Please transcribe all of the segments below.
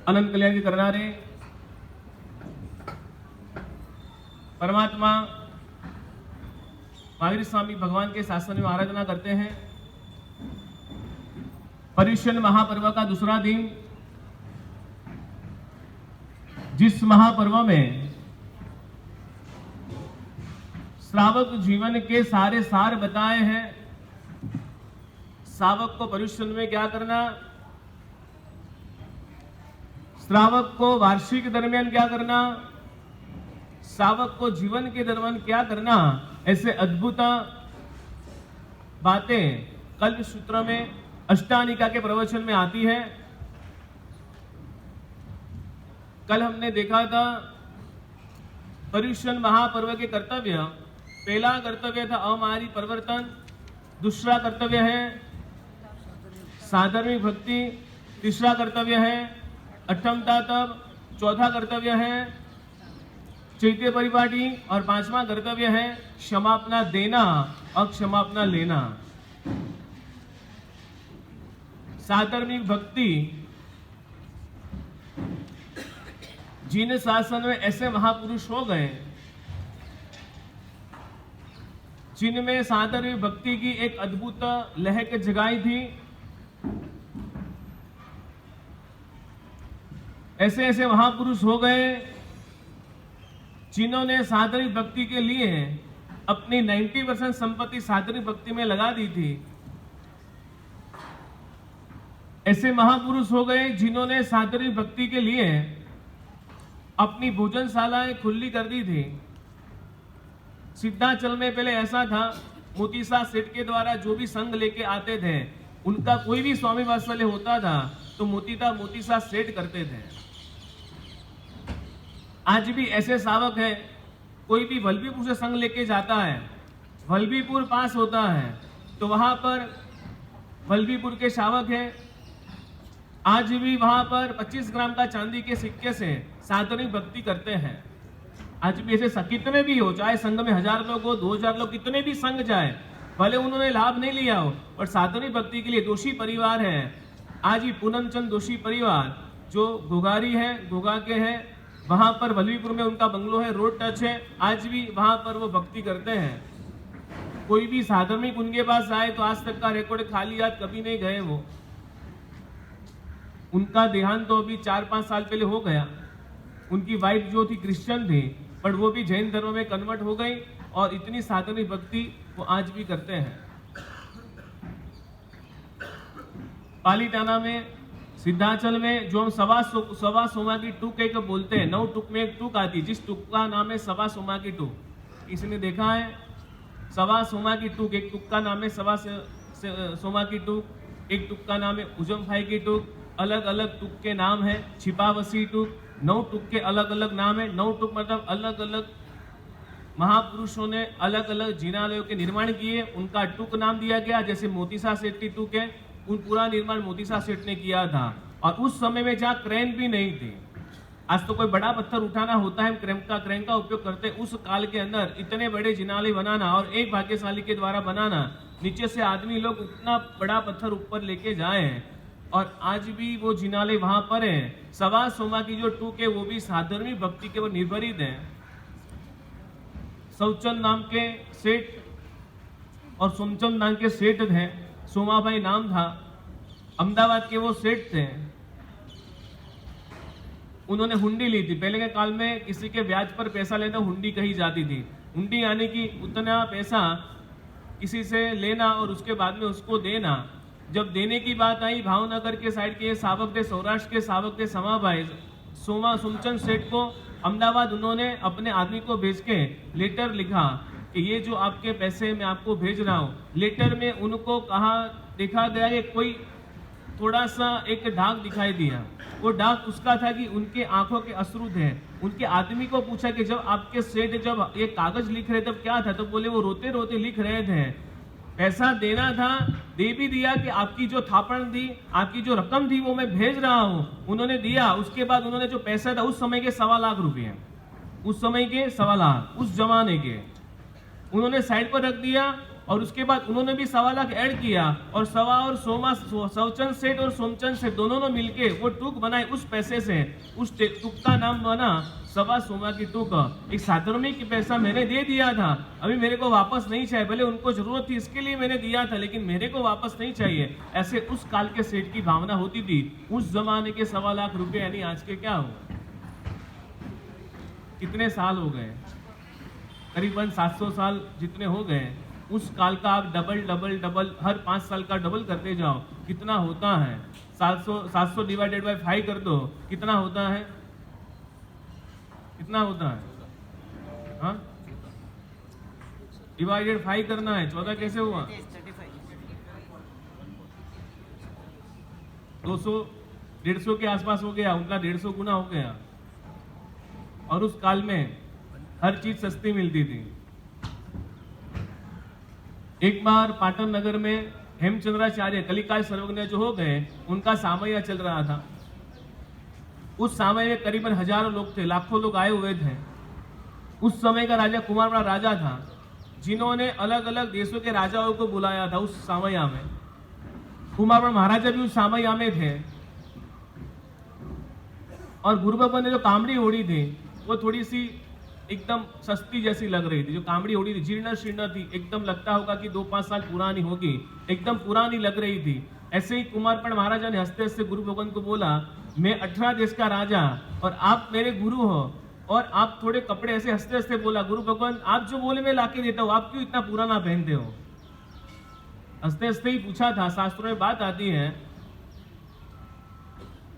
अनंत कल्याण की करनारे परमात्मा महावीर स्वामी भगवान के शासन में आराधना करते हैं। पर्युषण महापर्व का दूसरा दिन, जिस महापर्व में श्रावक जीवन के सारे सार बताए हैं। श्रावक को पर्युषण में क्या करना, श्रावक को वार्षिक दरमियान क्या करना, श्रावक को जीवन के दरमियान क्या करना, ऐसे अद्भुत बातें कल्प सूत्र में अष्टानिका के प्रवचन में आती है। कल हमने देखा था पर्युषण महापर्व के कर्तव्य। पहला कर्तव्य था अमारी परिवर्तन, दूसरा कर्तव्य है साधर्मिक भक्ति, तीसरा कर्तव्य है अठमता तप, चौथा कर्तव्य है चैत्य परिपाटी और पांचवा कर्तव्य है क्षमापना देना और क्षमापना लेना। साधर्मिक भक्ति, जिन शासन में ऐसे महापुरुष हो गए जिनमें साधर्मिक भक्ति की एक अद्भुत लहक जगाई थी, ऐसे ऐसे महापुरुष हो गए जिन्होंने साधर्मिक भक्ति के लिए अपनी 90% संपत्ति साधर्मिक भक्ति में लगा दी थी। ऐसे महापुरुष हो गए जिन्होंने साधर्मिक भक्ति के लिए अपनी भोजनशालाएं खुली कर दी थी। सिद्धाचल में पहले ऐसा था, मोतीसा सेठ के द्वारा जो भी संघ लेके आते थे, उनका कोई भी स्वामी वात्सल्य होता था तो मोतीसा सेठ करते थे। आज भी ऐसे शावक है, कोई भी वल्लभीपुर से संघ लेके जाता है, वल्लभीपुर पास होता है तो वहां पर वल्लभीपुर के शावक है, आज भी वहां पर 25 ग्राम का चांदी के सिक्के से साधर्मिक भक्ति करते हैं। आज भी ऐसे कितने भी हो, चाहे संघ में 1000 लोग हो, 2000 लोग, कितने भी संघ जाए, भले उन्होंने लाभ नहीं लिया हो, पर साधर्मिक भक्ति के लिए दोषी परिवार है। आज भी पूनमचंद दोषी परिवार जो घोघारी है, घोघा के हैं, वहां पर वल्लभीपुर में उनका बंगलो है, रोड टच है, आज भी वहां पर वो भक्ति करते हैं। कोई भी साधर्मिक उनके पास आए तो आज तक का रिकॉर्ड खाली याद कभी नहीं गए वो। उनका देहांत तो अभी 4-5 साल पहले हो गया। उनकी वाइफ जो थी क्रिश्चियन थी, पर वो भी जैन धर्म में कन्वर्ट हो गई और इतनी साधर्मिक भक्ति वो आज भी करते हैं। पालीताना में, सिद्धाचल में जो हम सवा सोमा की टूक एक बोलते हैं, 9 टूक में एक टूक आती, जिस टूक का नाम है सवा सोमा की टूक। किसी ने देखा है? सवा सोमा की टूक, एक टूक का नाम है सवा सोमा की टूक, एक टूक का नाम है उजम भाई की टूक, अलग अलग टूक के नाम है छिपावसी टूक, 9 टूक के अलग अलग नाम है। 9 टूक मतलब अलग अलग महापुरुषों ने अलग अलग जिनालयों के निर्माण किए, उनका टूक नाम दिया गया। जैसे मोतीसा सेठ की टूक है, उन पूरा निर्माण मोतीसा सेठ ने किया था। और उस समय में जहाँ क्रेन भी नहीं थी, आज तो कोई बड़ा पत्थर उठाना होता है, क्रेन का उपयोग करते। उस काल के अंदर इतने बड़े जिनालय बनाना और एक भाग्यशाली के द्वारा बनाना, नीचे से आदमी लोग उतना बड़ा पत्थर ऊपर लेके जाए, और आज भी वो जिनालय वहां पर है। सवा सोमा की जो टूक है वो भी साधर्मिक भक्ति के वो निर्भरित है। सौचंद नाम के सेठ और सोमचंद नाम के सेठ थे, सोमाभाई नाम था, अहमदाबाद के वो सेठ थे। उन्होंने हुंडी ली थी। पहले के काल में किसी के ब्याज पर पैसा लेना हुंडी कही जाती थी। हुंडी यानी कि उतना पैसा किसी से लेना और उसके बाद में उसको देना। जब देने की बात आई, भावनगर के साइड के सावक थे, सौराष्ट्र के सावक थे समाभाई, सोमचंद सेठ को अहमदाबाद उन्होंने अपने आदमी को भेज के लेटर लिखा कि ये जो आपके पैसे मैं आपको भेज रहा हूँ। लेटर में उनको कहा, देखा गया कि कोई थोड़ा सा एक दाग दिखाई दिया। वो दाग उसका था कि उनके आंखों के अश्रु थे। उनके आदमी को पूछा कि जब आपके सेठ जब ये कागज लिख रहे तब क्या था? तो बोले वो रोते रोते लिख रहे थे, पैसा देना था, दे भी दिया कि आपकी जो थापण थी, आपकी जो रकम थी वो मैं भेज रहा हूं। उन्होंने दिया। उसके बाद उन्होंने जो पैसा था उस समय के 1.25 लाख रुपए, उस समय के 1.25 लाख, उस जमाने के, उन्होंने साइड पर रख दिया और उसके बाद उन्होंने भी 1.25 लाख ऐड किया और सवा और सोमा सवचंद सेठ और सोमचंद सेठ दोनों ने मिलके वो टूक बनाई। उस पैसे से उस टूक का नाम बना सवा सोमा की टूक। एक साधर्मिक पैसा मैंने दे दिया था, अभी मेरे को वापस नहीं चाहिए। भले उनको जरूरत थी इसके लिए मैंने दिया था, लेकिन मेरे को वापस नहीं चाहिए। ऐसे उस काल के सेठ की भावना होती थी। उस जमाने के 1.25 लाख रुपए यानी आज के क्या हो, कितने साल हो गए, करीबन 700 साल जितने हो गए। उस काल का आप डबल डबल डबल हर 5 साल का डबल करते जाओ, कितना होता है। 700 डिवाइडेड बाय 5 कर दो, कितना होता है, कितना होता है, हाँ डिवाइडेड 5 करना है, 14 कैसे हुआ, 200 150 के आसपास हो गया, उनका 150 गुना हो गया। और उस काल में हर चीज सस्ती मिलती थी। एक बार पाटन नगर में हेमचंद्राचार्य कलिकाल सर्वज्ञ जो हो गए, उनका सामया चल रहा था। उस समय में करीबन हजारों लोग थे, लाखों लोग आए हुए थे। उस समय का राजा कुमारवर्मा राजा था, जिन्होंने अलग अलग देशों के राजाओं को बुलाया था उस सामया में। कुमारवर्मा महाराजा भी उस सामया में थे। और गुरु बाबा ने जो कामड़ी ओढ़ी थी वो थोड़ी सी एकदम सस्ती जैसी लग रही थी। जो कामड़ी ओढ़ी थी जीर्ण शीर्ण थी, एकदम लगता होगा कि 2-5 साल पुरानी होगी, एकदम पुरानी लग रही थी। ऐसे ही कुमारवर्मा महाराजा ने हंसते हंसते गुरु भगवान को बोला, मैं 18 देश का राजा और आप मेरे गुरु हो और आप थोड़े कपड़े, ऐसे हंसते हंसते बोला, गुरु भगवान आप जो बोले मैं लाके देता हूँ, आप क्यों इतना पुराना पहनते हो। हंसते हंसते ही पूछा था। शास्त्रों में बात आती है,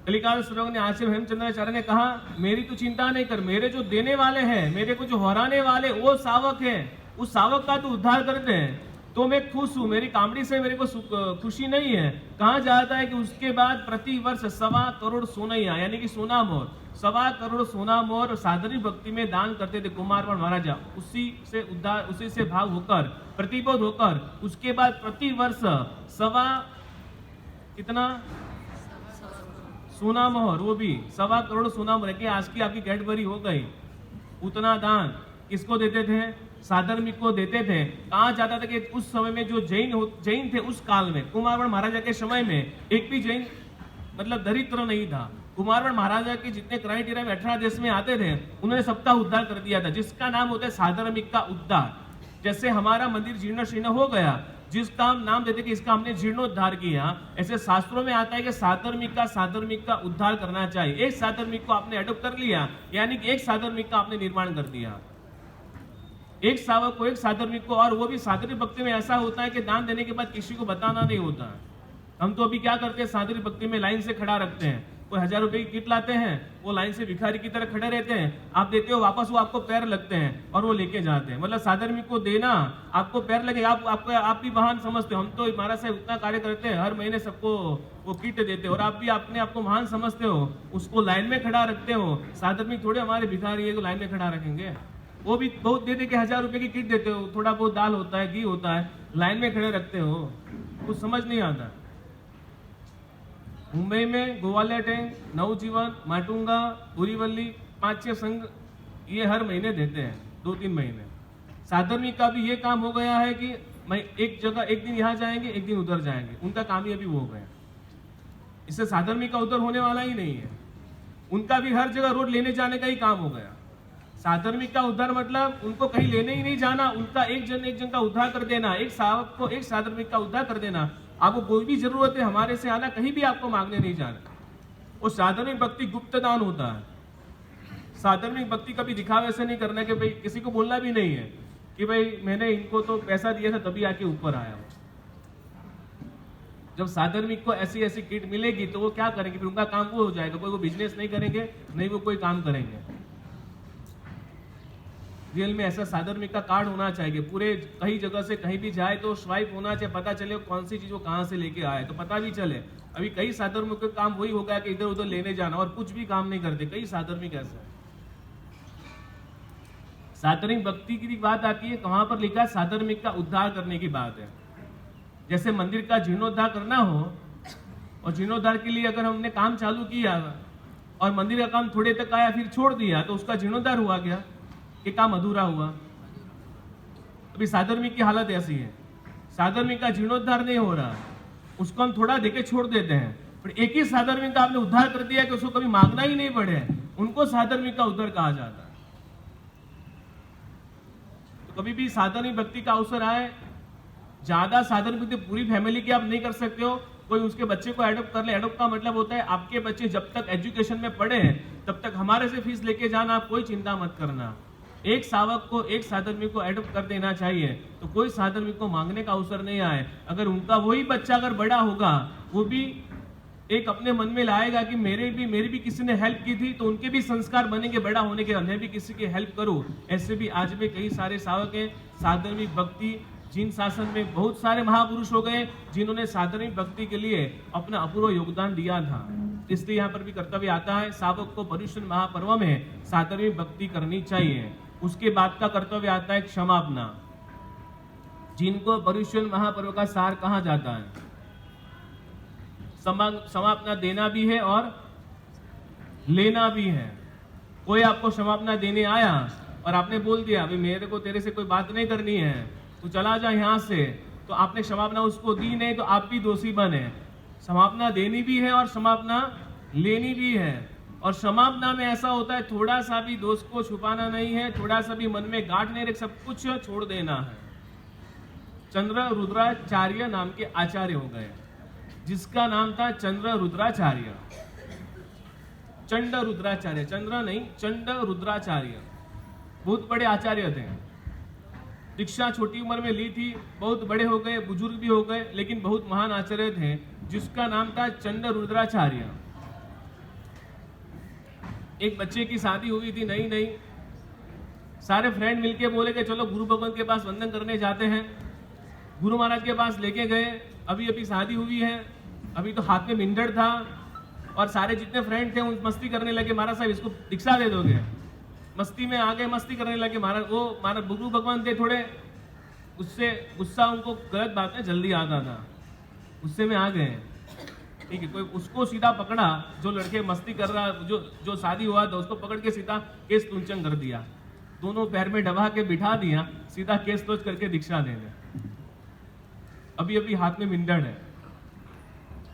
कलिकाल सर्वज्ञ आचार्य हेमचंद्राचार्य ने कहा, मेरी तो चिंता नहीं कर, मेरे जो देने वाले हैं, मेरे को जो हराने वाले वो सावक है, उस सावक का तो उद्धार करते हैं, तो मैं खुश हूं। मेरी कामड़ी से मेरे को खुशी नहीं है। कहा जाता है कि उसके बाद प्रति वर्ष 1.25 करोड़ सोनैया यानी कि सोना मोर, 1.25 करोड़ सोना मोर साधरी भक्ति में दान करते थे कुमारवर्मा महाराजा। उसी से उद्धार, उसी से भाव होकर, प्रतिबोध होकर, उसके बाद प्रति वर्ष कितना सोना मोहर, वो भी 1.25 करोड़ सोना मोहर कि आज की आपकी कैडबरी हो गई। उतना दान किसको देते थे, साधर्मिक को देते थे। कहा जाता था कि उस समय में जो जैन थे, उस काल में कुमारवर्मा महाराजा के समय में एक भी जैन मतलब दरिद्र नहीं था। कुमारवर्मा महाराजा के जितने क्राइटेरिया में 18 देश में आते थे, उन्होंने सबका उद्धार कर दिया था, जिसका नाम होता है साधर्मिक का उद्धार। जैसे हमारा मंदिर जीर्ण शीर्ण हो गया, जिसका हम नाम देते कि इसका हमने जीर्णोद्धार किया, ऐसे शास्त्रों में आता है कि साधर्मिक का उद्धार करना चाहिए। एक साधर्मिक को आपने अडॉप्ट कर लिया, यानी कि एक साधर्मिक का आपने निर्माण कर दिया, एक सावक को, एक साधर्मिक को। और वो भी साधरी भक्ति में ऐसा होता है कि दान देने के बाद किसी को बताना नहीं होता है। हम तो अभी क्या करते हैं, साधरी भक्ति में लाइन से खड़ा रखते हैं। कोई 1000 रुपए की किट लाते हैं, वो लाइन से भिखारी की तरह खड़े रहते हैं, आप देते हो वापस, वो आपको पैर लगते हैं और वो लेके जाते हैं। मतलब साधर्मिक को देना, आपको पैर लगे, आप भी महान समझते हो। हम तो महाराज साहब उतना कार्य करते हैं, हर महीने सबको वो किट देते हो और आप भी अपने आपको महान समझते हो, उसको लाइन में खड़ा रखते हो। साधर्मिक थोड़े हमारे भिखारी है तो लाइन में खड़ा रखेंगे, वो भी बहुत दे के 1000 रुपए की किट देते हो, थोड़ा बहुत दाल होता है, घी होता है, लाइन में खड़े रखते हो, कुछ समझ नहीं आता। मुंबई में गोवालिया टैंक, नवजीवन, माटुंगा, बोरीवली 5-6 संघ ये हर महीने देते हैं, 2-3 महीने। साधर्मिक का भी ये काम हो गया है कि मैं एक जगह एक दिन यहाँ जाएंगे, एक दिन उधर जाएंगे, उनका काम ही अभी वो हो गया। इससे साधर्मिक का उधर होने वाला ही नहीं है, उनका भी हर जगह रोड लेने जाने का ही काम हो गया। साधर्मिक का उद्धार मतलब उनको कहीं लेने ही नहीं जाना, उनका एक जन का उद्धार कर देना, एक सावक को एक साधर्मिक का उद्धार कर देना। आपको कोई भी जरूरत है हमारे से आना, कहीं भी आपको मांगने नहीं जाना। वो साधर्मिक भक्ति गुप्त दान होता है। साधर्मिक भक्ति कभी दिखावे से नहीं करना कि भाई किसी को बोलना भी नहीं है कि भाई मैंने इनको तो पैसा दिया था तभी आके ऊपर आया हो। जब साधर्मिक को ऐसी ऐसी किट मिलेगी तो वो क्या करेंगे, फिर उनका काम वो हो जाएगा। कोई वो बिजनेस नहीं करेंगे, नहीं वो कोई काम करेंगे। रियल में ऐसा साधर्मिक का कार्ड होना चाहिए, पूरे कहीं जगह से कहीं भी जाए तो स्वाइप होना चाहिए, पता चले कौन सी चीज वो कहां से लेके आए तो पता भी चले। अभी कई साधर्मिक का काम वही हो गया कि इधर उधर लेने जाना और कुछ भी काम नहीं करते, कई साधर्मिक ऐसा है। साधर्मिक भक्ति की बात आती है, कहां पर लिखा है साधर्मिक का उद्धार करने की बात है। जैसे मंदिर का जीर्णोद्धार करना हो और जीर्णोद्धार के लिए अगर हमने काम चालू किया और मंदिर का काम थोड़े तक आया फिर छोड़ दिया तो उसका जीर्णोद्धार हुआ गया, ये काम अधूरा हुआ। अभी साधर्मिक की हालत ऐसी है, साधर्मिक का जीर्णोद्धार नहीं हो रहा, उसको हम थोड़ा देके छोड़ देते हैं। पर एक ही साधर्मिक का आपने उद्धार कर दिया कि उसको कभी मांगना ही नहीं पड़े, उनको साधर्मिक का उद्धार कहा जाता है। तो कभी भी साधर्मिक भक्ति का अवसर आए, ज्यादा साधर्मिक भक्ति पूरी फैमिली की आप नहीं कर सकते हो, कोई उसके बच्चे को एडॉप्ट कर ले। एडॉप्ट का मतलब होता है आपके बच्चे जब तक एजुकेशन में पढ़े हैं तब तक हमारे से फीस लेके जाना, आप कोई चिंता मत करना। एक सावक को, एक साधर्मिक को एडॉप्ट कर देना चाहिए, तो कोई साधर्मिक को मांगने का अवसर नहीं आए। अगर उनका वही बच्चा अगर बड़ा होगा, वो भी एक अपने मन में लाएगा कि मेरी भी किसी ने हेल्प की थी, तो उनके भी संस्कार बनेंगे बड़ा होने के, मैं भी किसी की हेल्प करूं। ऐसे भी आज में कई सारे सावक हैं साधर्मिक भक्ति, जिन शासन में बहुत सारे महापुरुष हो गए जिन्होंने साधर्मिक भक्ति के लिए अपना अपूर्व योगदान दिया था। इसलिए यहाँ पर भी कर्तव्य आता है, सावक को पर्युषण महापर्व में साधर्मिक भक्ति करनी चाहिए। उसके बाद का कर्तव्य आता है क्षमापना, जिनको पर्युषण महापर्व का सार कहा जाता है। क्षमापना देना भी है और लेना भी है। कोई आपको क्षमापना देने आया और आपने बोल दिया अभी मेरे को तेरे से कोई बात नहीं करनी है, तू चला जा यहाँ से, तो आपने क्षमापना उसको दी नहीं, तो आप भी दोषी बने। क्षमापना देनी भी है और क्षमापना लेनी भी है। और क्षमापना में ऐसा होता है थोड़ा सा भी दोष को छुपाना नहीं है, थोड़ा सा भी मन में गांठ नहीं रख, सब कुछ छोड़ देना है। चंद्र रुद्राचार्य नाम के आचार्य हो गए, जिसका नाम था चंद्र रुद्राचार्य, चंड रुद्राचार्य, चंद्र नहीं चंड रुद्राचार्य, बहुत बड़े आचार्य थे। दीक्षा छोटी उम्र में ली थी, बहुत बड़े हो गए, बुजुर्ग भी हो गए, लेकिन बहुत महान आचार्य थे, जिसका नाम था चंड रुद्राचार्य। एक बच्चे की शादी हुई थी नई नई, सारे फ्रेंड मिलके बोले कि चलो गुरु भगवान के पास वंदन करने जाते हैं। गुरु महाराज के पास लेके गए, अभी अभी शादी हुई है, अभी तो हाथ में मिंडर था, और सारे जितने फ्रेंड थे उन मस्ती करने लगे, महाराज साहब इसको दीक्षा दे दोगे। मस्ती में आ गए, मस्ती करने लगे। महाराज गुरु भगवान थे, थोड़े उससे गुस्सा, उनको गलत बातें जल्दी आता था, गुस्से में आ गए। ठीक है, कोई उसको सीधा पकड़ा, जो लड़के मस्ती कर रहा, जो शादी हुआ था उसको पकड़ के सीधा केस तुंचन कर दिया, दोनों पैर में दबा के बिठा दिया, सीधा केस तोच करके दीक्षा दे दे। अभी अभी हाथ में मिंडर है,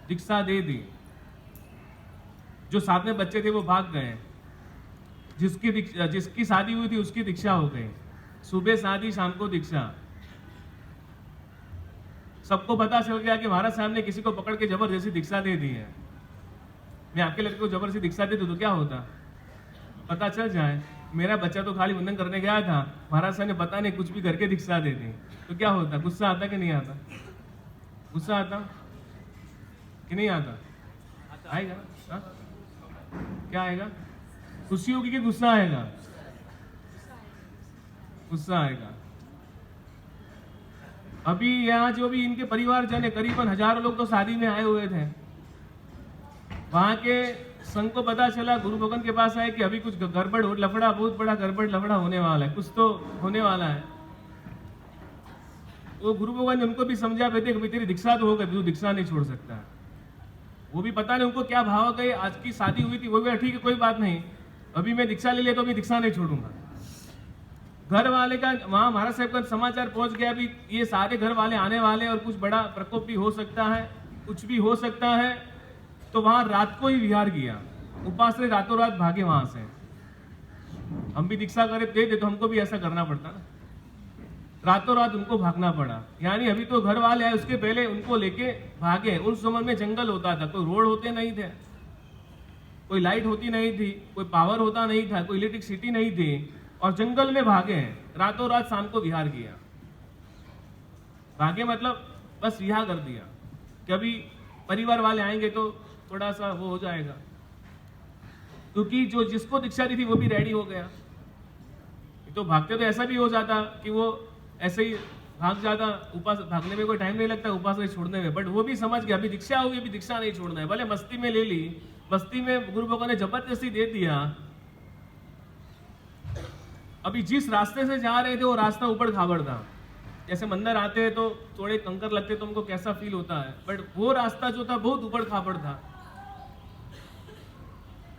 दीक्षा दे दी। जो साथ में बच्चे थे वो भाग गए, जिसकी शादी हुई थी उसकी दीक्षा हो गई। सुबह शादी शाम को दीक्षा। सबको पता चल गया कि महाराज साहब ने किसी को पकड़ के जबरदस्ती दीक्षा दे दी है। मैं आपके लड़के को जबरदस्ती दीक्षा दे दूं तो क्या होता, पता चल जाए मेरा बच्चा तो खाली वंदन करने गया था, महाराज साहब ने पता नहीं कुछ भी करके दीक्षा दे दी, तो क्या होता, गुस्सा आता कि नहीं आता? गुस्सा आता कि नहीं आता? आएगा ना? क्या आएगा? खुशी होगी कि गुस्सा आएगा? गुस्सा आएगा। अभी यहाँ जो भी इनके परिवारजन है, करीबन हजारों लोग तो शादी में आए हुए थे। वहां के संघ को पता चला, गुरु भगवान के पास आए कि अभी कुछ गड़बड़ हो, लफड़ा, बहुत बड़ा गड़बड़ लफड़ा होने वाला है, कुछ तो होने वाला है। वो गुरु भगवान ने उनको भी समझा, बेटे कि तेरी दीक्षा तो हो गई, तू दीक्षा नहीं छोड़ सकता। वो भी पता नहीं उनको क्या भाव गए, आज की शादी हुई थी, वो भी ठीक है कोई बात नहीं, अभी मैं दीक्षा ले लिया तो अभी दीक्षा नहीं छोड़ूंगा। घर वाले का वहां महाराज साहब का समाचार पहुंच गया, अभी ये सारे घर वाले आने वाले और कुछ बड़ा प्रकोप भी हो सकता है, कुछ भी हो सकता है। तो वहां रात को ही विहार किया, उपास से रातों रात भागे वहां से। हम भी दीक्षा करे दे तो हमको भी ऐसा करना पड़ता ना, रातों रात उनको भागना पड़ा। यानी अभी तो घर वाले आए, उसके पहले उनको लेके भागे। उस समय में जंगल होता था, कोई रोड होते नहीं थे, कोई लाइट होती नहीं थी, कोई पावर होता नहीं था, कोई इलेक्ट्रिसिटी नहीं थी, और जंगल में भागे, रातों रात शाम को विहार किया। भागे मतलब बस विहार कर दिया, कभी परिवार वाले आएंगे तो थोड़ा सा वो हो जाएगा, क्योंकि जो जिसको दीक्षा दी थी वो भी रेडी हो गया। तो भागते तो ऐसा भी हो जाता कि वो ऐसे ही भाग जाता, उपास भागने में कोई टाइम नहीं लगता, उपास छोड़ने में, बट वो भी समझ गया अभी दीक्षा होगी, अभी दीक्षा नहीं छोड़ना है। भले मस्ती में ले ली, मस्ती में गुरु भगवान ने जबरदस्ती दे दिया। अभी जिस रास्ते से जा रहे थे वो रास्ता ऊपर खाबड़ था, जैसे मंदिर आते हैं तो थोड़े कंकर लगते तो हमको कैसा फील होता है, बट वो रास्ता जो था बहुत ऊपर खाबड़ था।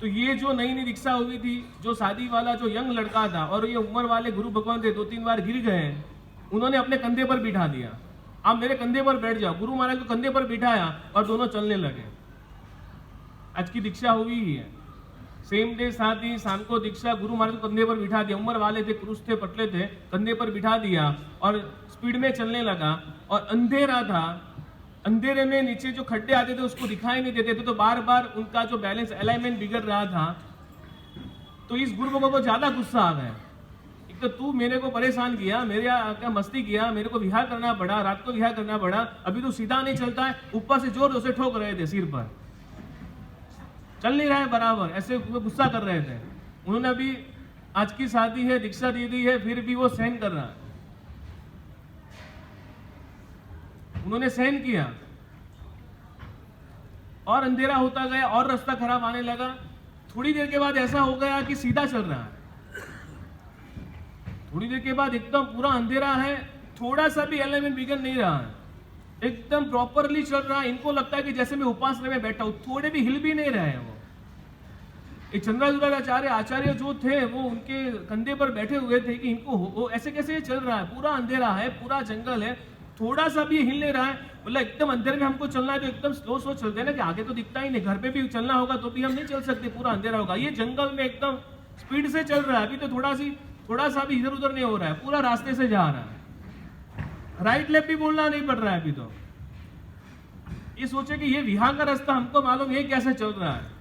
तो ये जो नई नई दीक्षा हुई थी, जो शादी वाला जो यंग लड़का था, और ये उम्र वाले गुरु भगवान थे, 2-3 बार गिर गए, उन्होंने अपने कंधे पर बिठा दिया, आप मेरे कंधे पर बैठ जाओ। गुरु महाराज को कंधे पर बिठाया और दोनों चलने लगे। आज की दीक्षा हुई ही है, सेम डे साथ ही शाम को दीक्षा। गुरु महाराज को कंधे पर बिठा दिया, उम्र वाले थे, पुरुष थे, पतले थे, कंधे पर बिठा दिया और स्पीड में चलने लगा। और अंधेरा था, अंधेरे में नीचे जो खड्डे आते थे उसको दिखाई नहीं देते थे, तो बार बार उनका जो बैलेंस अलाइनमेंट बिगड़ रहा था। तो इस गुरु भगवान को ज्यादा गुस्सा आ गया। एक तो तू मेरे को परेशान किया, मेरे क्या मस्ती किया, मेरे को विहार करना पड़ा, रात को विहार करना पड़ा, अभी तो सीधा नहीं चलता है, ऊपर से जोर जोर से ठोक रहे थे सिर पर, चल नहीं रहा है बराबर, ऐसे गुस्सा कर रहे थे। उन्होंने अभी आज की शादी है, दीक्षा दे दी है, फिर भी वो सहन कर रहा है। उन्होंने सहन किया और अंधेरा होता गया और रास्ता खराब आने लगा। थोड़ी देर के बाद ऐसा हो गया कि सीधा चल रहा है। थोड़ी देर के बाद एकदम पूरा अंधेरा है, थोड़ा सा भी एलिमेंट बिगड़ नहीं रहा है, एकदम प्रॉपरली चल रहा है। इनको लगता है कि जैसे मैं उपासना में बैठा हूं, थोड़े भी हिल भी नहीं रहे हैं। वो एक चंद्राचार्य आचार्य जो थे वो उनके कंधे पर बैठे हुए थे कि इनको वो ऐसे कैसे चल रहा है, पूरा अंधेरा है, पूरा जंगल है, थोड़ा सा भी हिल नहीं रहा है। मतलब एकदम अंधेरे में हमको चलना है तो एकदम स्लो स्लो चलते हैं ना, कि आगे तो दिखता ही नहीं, घर पे भी चलना होगा तो भी हम नहीं चल सकते, पूरा अंधेरा होगा। ये जंगल में एकदम स्पीड से चल रहा है, अभी तो थोड़ा सा भी इधर उधर नहीं हो रहा है, पूरा रास्ते से जा रहा है, राइट लेफ्ट भी बोलना नहीं पड़ रहा है अभी तो। ये सोचे कि ये विहार का रास्ता हमको मालूम ये कैसे चल रहा है।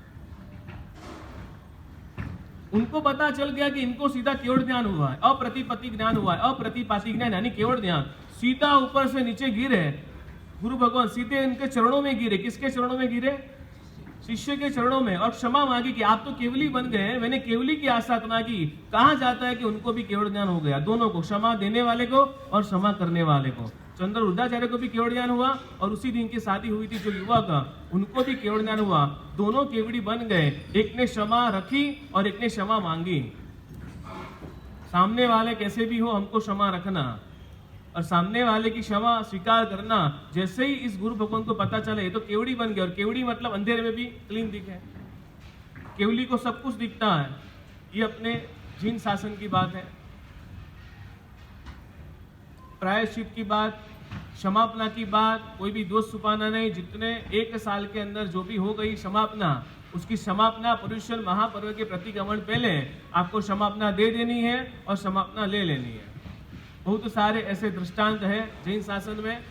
उनको पता चल गया कि इनको सीधा केवल ज्ञान हुआ है, अप्रतिपत्ति ज्ञान हुआ है। अप्रतिपाती ज्ञान यानी केवल ज्ञान। सीधा ऊपर से नीचे गिरे गुरु भगवान, सीधे इनके चरणों में गिरे। किसके चरणों में गिरे? शिष्य के चरणों में। और क्षमा मांगी कि आप तो केवली बन गए, मैंने केवली की आसाधना की। कहा जाता है कि उनको भी केवल ज्ञान हो गया, दोनों को, क्षमा देने वाले को और क्षमा करने वाले को। चंद्र रुद्राचार्य को भी केवल ज्ञान हुआ और उसी दिन की शादी हुई थी जो युवक, उनको भी केवल ज्ञान हुआ। दोनों केवड़ी बन गए, एक ने क्षमा रखी और एक ने क्षमा मांगी। सामने वाले कैसे भी हो हमको क्षमा रखना और सामने वाले की क्षमा स्वीकार करना। जैसे ही इस गुरु भगवान को पता चले ये तो केवड़ी बन गया, और केवड़ी मतलब अंधेरे में भी क्लीन दिखे, केवली को सब कुछ दिखता है। ये अपने जीन शासन की बात है, प्रायश्चित की बात, क्षमापना की बात, कोई भी दोष छुपाना नहीं। जितने 1 साल के अंदर जो भी हो गई क्षमापना, उसकी क्षमापना पर्युषण महापर्व के प्रतिक्रमण पहले आपको क्षमापना दे देनी है और क्षमापना ले लेनी है। बहुत सारे ऐसे दृष्टांत है जैन शासन में,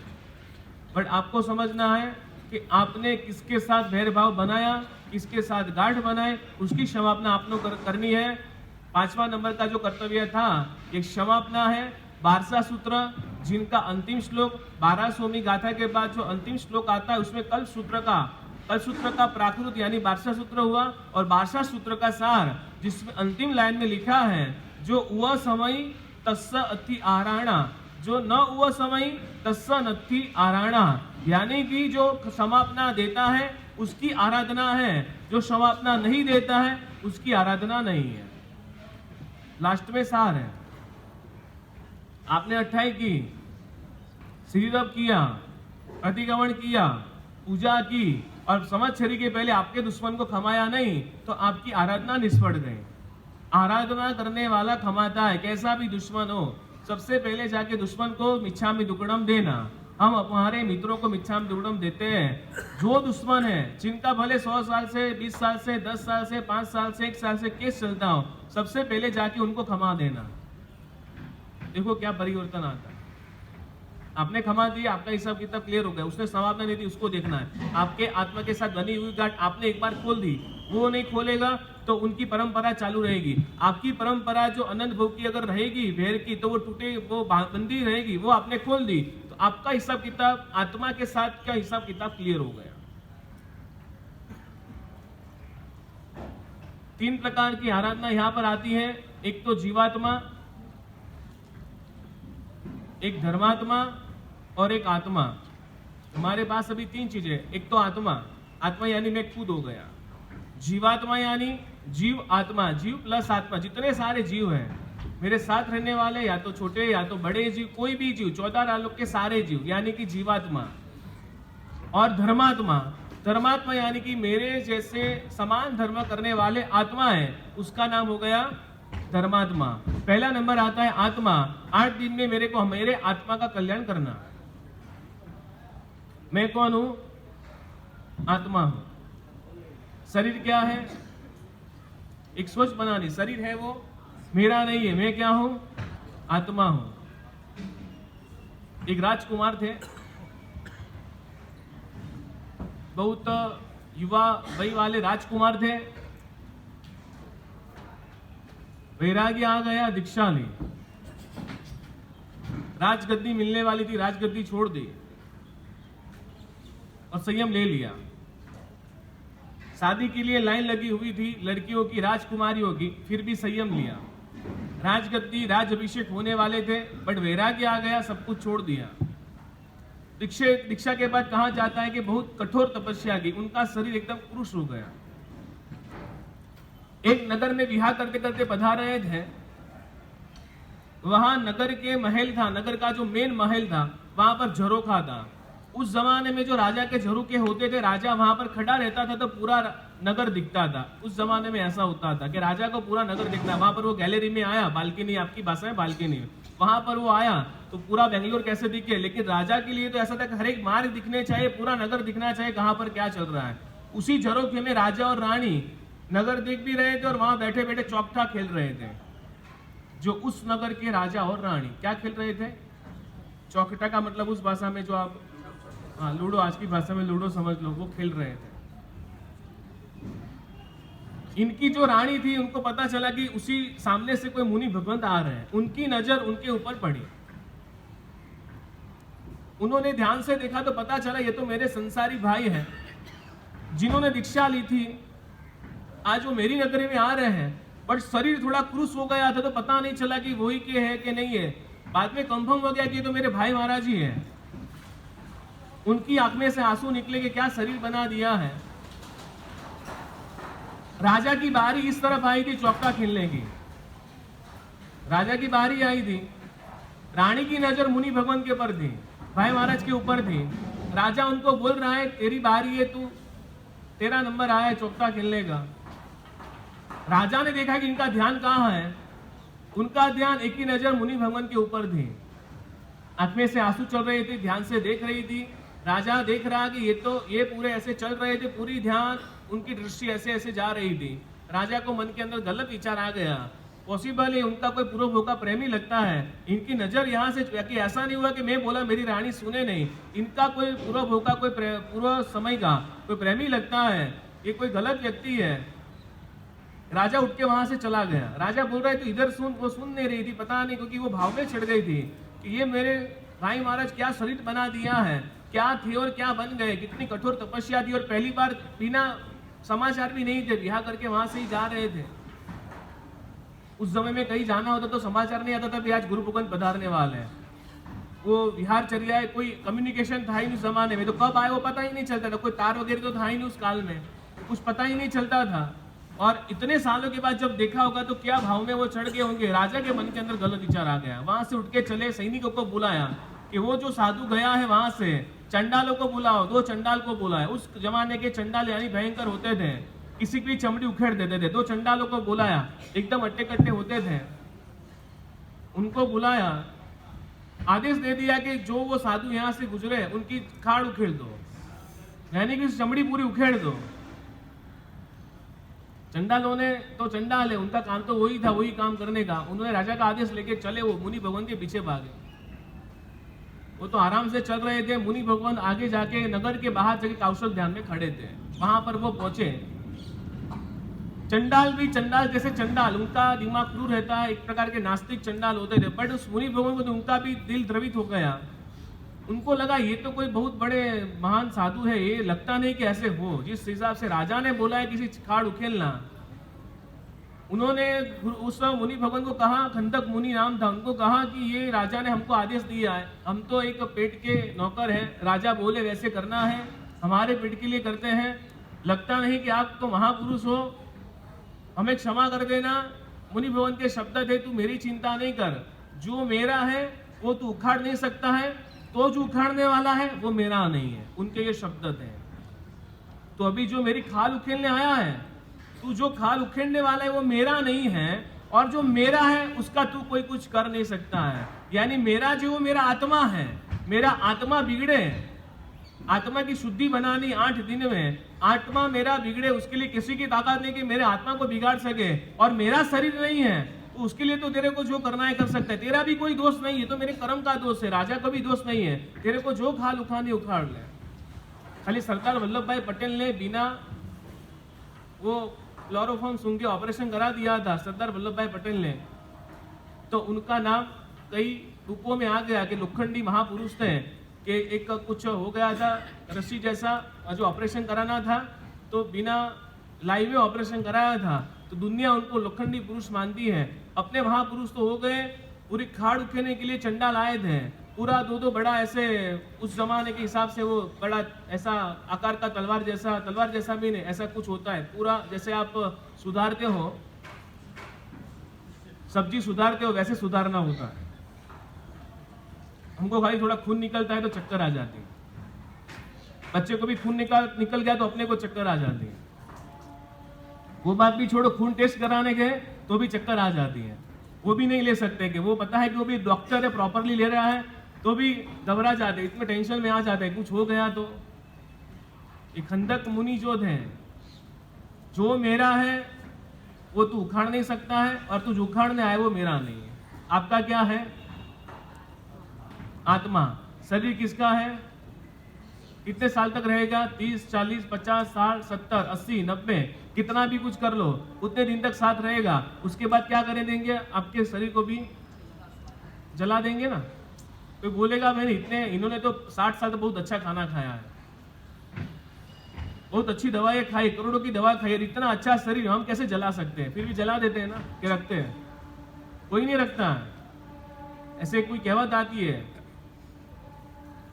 बट आपको समझना है कि आपने किसके साथ भेदभाव बनाया, किसके साथ गांठ बनाए, उसकी क्षमापना आपको करनी है। 5वां नंबर का जो कर्तव्य था एक क्षमापना है। 12वां सूत्र जिनका अंतिम श्लोक 1200वीं गाथा के बाद जो अंतिम श्लोक आता है उसमें कल सूत्र का प्राकृत यानी 12वां सूत्र हुआ, और 12वां सूत्र का सार जिसमें अंतिम लाइन में लिखा है जो उव समय तस्स अति आराणा, जो न उव समय तस्स नत्थि आराणा, यानी कि जो समापना देता है उसकी आराधना है, जो समापना नहीं देता है उसकी आराधना नहीं है। लास्ट में सार है, आपने 28 की, श्रीरभ किया, प्रतिक्रमण किया, पूजा की और संवत्सरी के पहले आपके दुश्मन को खमाया नहीं तो आपकी आराधना निष्फल गई। आराधना करने वाला खमाता है, कैसा भी दुश्मन हो। सबसे पहले जाके दुश्मन को मिच्छामि दुक्कडम देना। हम हमारे मित्रों को मिच्छामि दुक्कडम देते हैं। जो दुश्मन है, जिनका भले 100 साल से, 20 साल से, 10 साल से, 5 साल से, 1 साल से केस चलता हो, सबसे पहले जाके उनको क्षमा देना। देखो क्या परिवर्तन आता है। आपने क्षमा दी, आपका हिसाब किताब क्लियर हो गया। उसने समापना नहीं दी, उसको देखना है। आपके आत्मा के साथ बनी हुई गांठ आपने एक बार खोल दी, वो नहीं खोलेगा तो उनकी परंपरा चालू रहेगी। आपकी परंपरा जो अनंत भोग की अगर रहेगी भेड़ की, तो वो टूटे, वो बंदी रहेगी। वो आपने खोल दी तो आपका हिसाब किताब आत्मा के साथ का हिसाब किताब क्लियर हो गया। 3 प्रकार की आराधना यहां पर आती है। एक तो जीवात्मा, एक धर्मात्मा और एक आत्मा। हमारे पास अभी 3 चीजें, एक तो आत्मा यानी मैं खुद हो गया। जीवात्मा यानी जीव आत्मा, जीव प्लस आत्मा, जितने सारे जीव हैं मेरे साथ रहने वाले, या तो छोटे या तो बड़े जीव, कोई भी जीव, 14 आलोक के सारे जीव यानी कि जीवात्मा। और धर्मात्मा यानी कि मेरे जैसे समान धर्म करने वाले आत्मा है, उसका नाम हो गया धर्मात्मा। पहला नंबर आता है आत्मा। 8 दिन में मेरे को मेरे आत्मा का कल्याण करना। मैं कौन हूं? आत्मा हूं। शरीर क्या है? एक सोच बनानी, शरीर है वो मेरा नहीं है, मैं क्या हूं? आत्मा हूं। एक राजकुमार थे, बहुत युवा वय वाले राजकुमार थे। वैराग्य आ गया, दीक्षा ली, राजगद्दी मिलने वाली थी, राजगद्दी छोड़ दी और संयम ले लिया। शादी के लिए लाइन लगी हुई थी लड़कियों की, राजकुमारियों की, फिर भी संयम लिया। राजगद्दी, राज अभिषेक होने वाले थे, बट वैराग्य आ गया, सब कुछ छोड़ दिया। दीक्षा के बाद कहा जाता है कि बहुत कठोर तपस्या की, उनका शरीर एकदम पुरुष हो गया। एक नगर में विहार करते करते पधार रहे थे। वहां नगर के महल था, नगर का जो मेन महल था, वहां पर झरोखा था। उस जमाने में जो राजा के झरोखे होते थे, राजा वहां पर खड़ा रहता था तो पूरा नगर दिखता था। उस जमाने में ऐसा होता था कि राजा को पूरा नगर दिखना। वहां पर वो गैलरी में आया, बालकनी, आपकी भाषा में बालकनी, वहां पर वो आया तो पूरा बेंगलोर कैसे दिखे। लेकिन राजा के लिए तो ऐसा था कि हर एक मार्ग दिखने चाहिए, पूरा नगर दिखना चाहिए, कहां पर क्या चल रहा है। उसी झरोखे में राजा और रानी नगर देख भी रहे थे और वहां बैठे बैठे चौकठा खेल रहे थे। जो उस नगर के राजा और रानी क्या खेल रहे थे? चौकठा का मतलब उस भाषा में जो आप, हाँ, लूडो, आज की भाषा में लूडो समझ लो, वो खेल रहे थे। इनकी जो रानी थी, उनको पता चला कि उसी सामने से कोई मुनि भगवंत आ रहे हैं। उनकी नजर उनके ऊपर पड़ी। उन्होंने ध्यान से देखा तो पता चला ये तो मेरे संसारी भाई हैं जिन्होंने दीक्षा ली थी, आज वो मेरी नगरी में आ रहे हैं। बट शरीर थोड़ा क्रूस हो गया था तो पता नहीं चला कि वही के है कि नहीं है। बाद में कंफर्म हो गया कि तो मेरे भाई महाराज ही हैं। उनकी आंख में से आंसू निकले कि क्या शरीर बना दिया है। राजा की बारी इस तरफ आई थी चौका खेलने की, राजा की बारी आई थी। रानी की नजर मुनि भगवान के ऊपर थी, भाई महाराज के ऊपर थी। राजा उनको बोल रहा है तेरी बारी है, तू, तेरा नंबर आया है चौका खेलने का। राजा ने देखा कि इनका ध्यान कहाँ है। उनका ध्यान एक ही नजर मुनि भगवान के ऊपर थी। आंख में से आंसू चल रहे थे, ध्यान से देख रही थी। राजा देख रहा कि ये पूरे ऐसे चल रहे थे, पूरी ध्यान उनकी दृष्टि ऐसे ऐसे जा रही थी। राजा को मन के अंदर गलत विचार आ गया, पॉसिबल है उनका कोई पूर्व भोगा प्रेमी लगता है। इनकी नजर यहाँ से, कि ऐसा नहीं हुआ कि मैं बोला मेरी रानी सुने नहीं, इनका कोई पूर्व भोगा, कोई पूर्व समय का कोई प्रेमी लगता है, ये कोई गलत व्यक्ति है। राजा उठ के वहां से चला गया। राजा बोल रहे थे इधर सुन, वो सुन नहीं रही थी, पता नहीं, क्योंकि वो भाव में चढ़ गई थी कि ये मेरे भाई महाराज क्या शरीर बना दिया है, क्या थे और क्या बन गए, कितनी कठोर तपस्या थी। और पहली बार बिना समाचार भी नहीं थे, विवाह करके वहां से ही जा रहे थे। उस समय में कहीं जाना होता तो समाचार नहीं आता था भी आज गुरु भगवान पधारने वाले हैं। वो विहार चर्या है, कोई कम्युनिकेशन था ही नहीं उस जमाने में, तो कब आए वो पता ही नहीं चलता था। कोई तार वगैरह तो था ही नहीं उस काल में, कुछ पता ही नहीं चलता था। और इतने सालों के बाद जब देखा होगा तो क्या भाव में वो चढ़ गए होंगे। राजा के मन के अंदर गलत विचार आ गया। वहां से उठ के चले, सैनिकों को बुलाया कि वो जो साधु गया है वहां से चंडालों को बुलाओ। 2 चंडाल को बुलाया। उस जमाने के चंडाल यानी भयंकर होते थे, किसी की चमड़ी उखेड़ देते थे। 2 चंडालों को बुलाया, एकदम अट्टे कट्टे होते थे। उनको बुलाया, आदेश दे दिया कि जो वो साधु यहाँ से गुजरे उनकी खाड़ उखेड़ दो, यानी कि चमड़ी पूरी उखेड़ दो। चंडालों ने, तो चंडाल है, उनका काम तो वही था, वही काम करने का। उन्होंने राजा का आदेश लेके चले, वो मुनि भगवान के पीछे भागे। वो तो आराम से चल रहे थे, मुनि भगवान आगे जाके नगर के बाहर जाके कौशल ध्यान में खड़े थे। वहां पर वो पहुंचे। चंडाल भी चंडाल जैसे चंडाल, उनका दिमाग क्रूर रहता है, एक प्रकार के नास्तिक चंडाल होते थे। बट उस मुनि भगवान को तो उनका भी दिल द्रवित हो गया। उनको लगा ये तो कोई बहुत बड़े महान साधु है, ये लगता नहीं कि ऐसे हो। जिस हिसाब से राजा ने बोला है किसी खाड़ उखेलना, उन्होंने उस मुनि भगवान को कहा, खंडक मुनि नाम था, उनको कहा कि ये राजा ने हमको आदेश दिया है, हम तो एक पेट के नौकर हैं, राजा बोले वैसे करना है, हमारे पेट के लिए करते हैं, लगता नहीं कि आप तो महापुरुष हो, हमें क्षमा कर देना। मुनि भगवान के शब्द थे, तू मेरी चिंता नहीं कर, जो मेरा है वो तू उखाड़ नहीं सकता है, तो जो उखाड़ने वाला है वो मेरा नहीं है, उनके ये शब्द थे। तो अभी जो मेरी खाल उखेलने आया है, तू जो खाल उखेड़ने वाला है वो मेरा नहीं है, और जो मेरा है उसका तू कोई कुछ कर नहीं सकता है। यानी मेरा जो, वो मेरा आत्मा है, मेरा आत्मा बिगड़े, आत्मा की शुद्धि बनानी 8 दिन में। आत्मा मेरा बिगड़े उसके लिए किसी की ताकत नहीं कि मेरे आत्मा को बिगाड़ सके, और मेरा शरीर नहीं है तो उसके लिए तो तेरे को जो करना है कर सकता है। तेरा भी कोई दोष नहीं है, तो मेरे कर्म का दोष है, राजा का भी दोष नहीं है। तेरे को जो खाल उखाड़नी उखाड़ ले। खाली सरदार वल्लभ भाई पटेल ने बिना वो क्लोरोफॉर्म सूंघ के ऑपरेशन करा दिया था सरदार वल्लभ भाई पटेल ने, तो उनका नाम कई रूपों में आ गया कि लोखंडी महापुरुष थे। कि एक कुछ हो गया था रस्सी जैसा जो ऑपरेशन कराना था, तो बिना लाइव में ऑपरेशन कराया था, तो दुनिया उनको लोखंडी पुरुष मानती है। अपने महापुरुष तो हो गए, पूरी खाड़ उखेने के लिए चंडाल आए थे, पूरा दो बड़ा ऐसे उस जमाने के हिसाब से वो बड़ा ऐसा आकार का तलवार जैसा भी नहीं, ऐसा कुछ होता है पूरा, जैसे आप सुधारते हो सब्जी सुधारते हो वैसे सुधारना होता है। हमको खाली थोड़ा खून निकलता है तो चक्कर आ जाती है, बच्चे को भी खून निकल गया तो अपने को चक्कर आ जाती है। वो बात भी छोड़ो, खून टेस्ट कराने गए तो भी चक्कर आ जाती है, वो भी नहीं ले सकते कि वो पता है कि वो भी डॉक्टर है प्रॉपरली ले रहा है तो भी घबरा जाते, इतने टेंशन में आ जाते हैं कुछ हो गया तो। ये खंदक मुनि जो थे, जो मेरा है वो तू उखाड़ नहीं सकता है, और तू जो उखाड़ने आए वो मेरा नहीं है। आपका क्या है? आत्मा। शरीर किसका है? कितने साल तक रहेगा? 30, 40, 50, 60, 70, 80, 90, कितना भी कुछ कर लो उतने दिन तक साथ रहेगा। उसके बाद क्या कर देंगे? आपके शरीर को भी जला देंगे ना। कोई बोलेगा मैंने इन्होंने तो 60 साल तो बहुत अच्छा खाना खाया है, बहुत अच्छी दवाएं खाई, करोड़ों की दवा खाई, इतना अच्छा शरीर हम कैसे जला सकते हैं? फिर भी जला देते हैं ना, कि रखते हैं? कोई नहीं रखता है। ऐसे कोई कहावत आती है,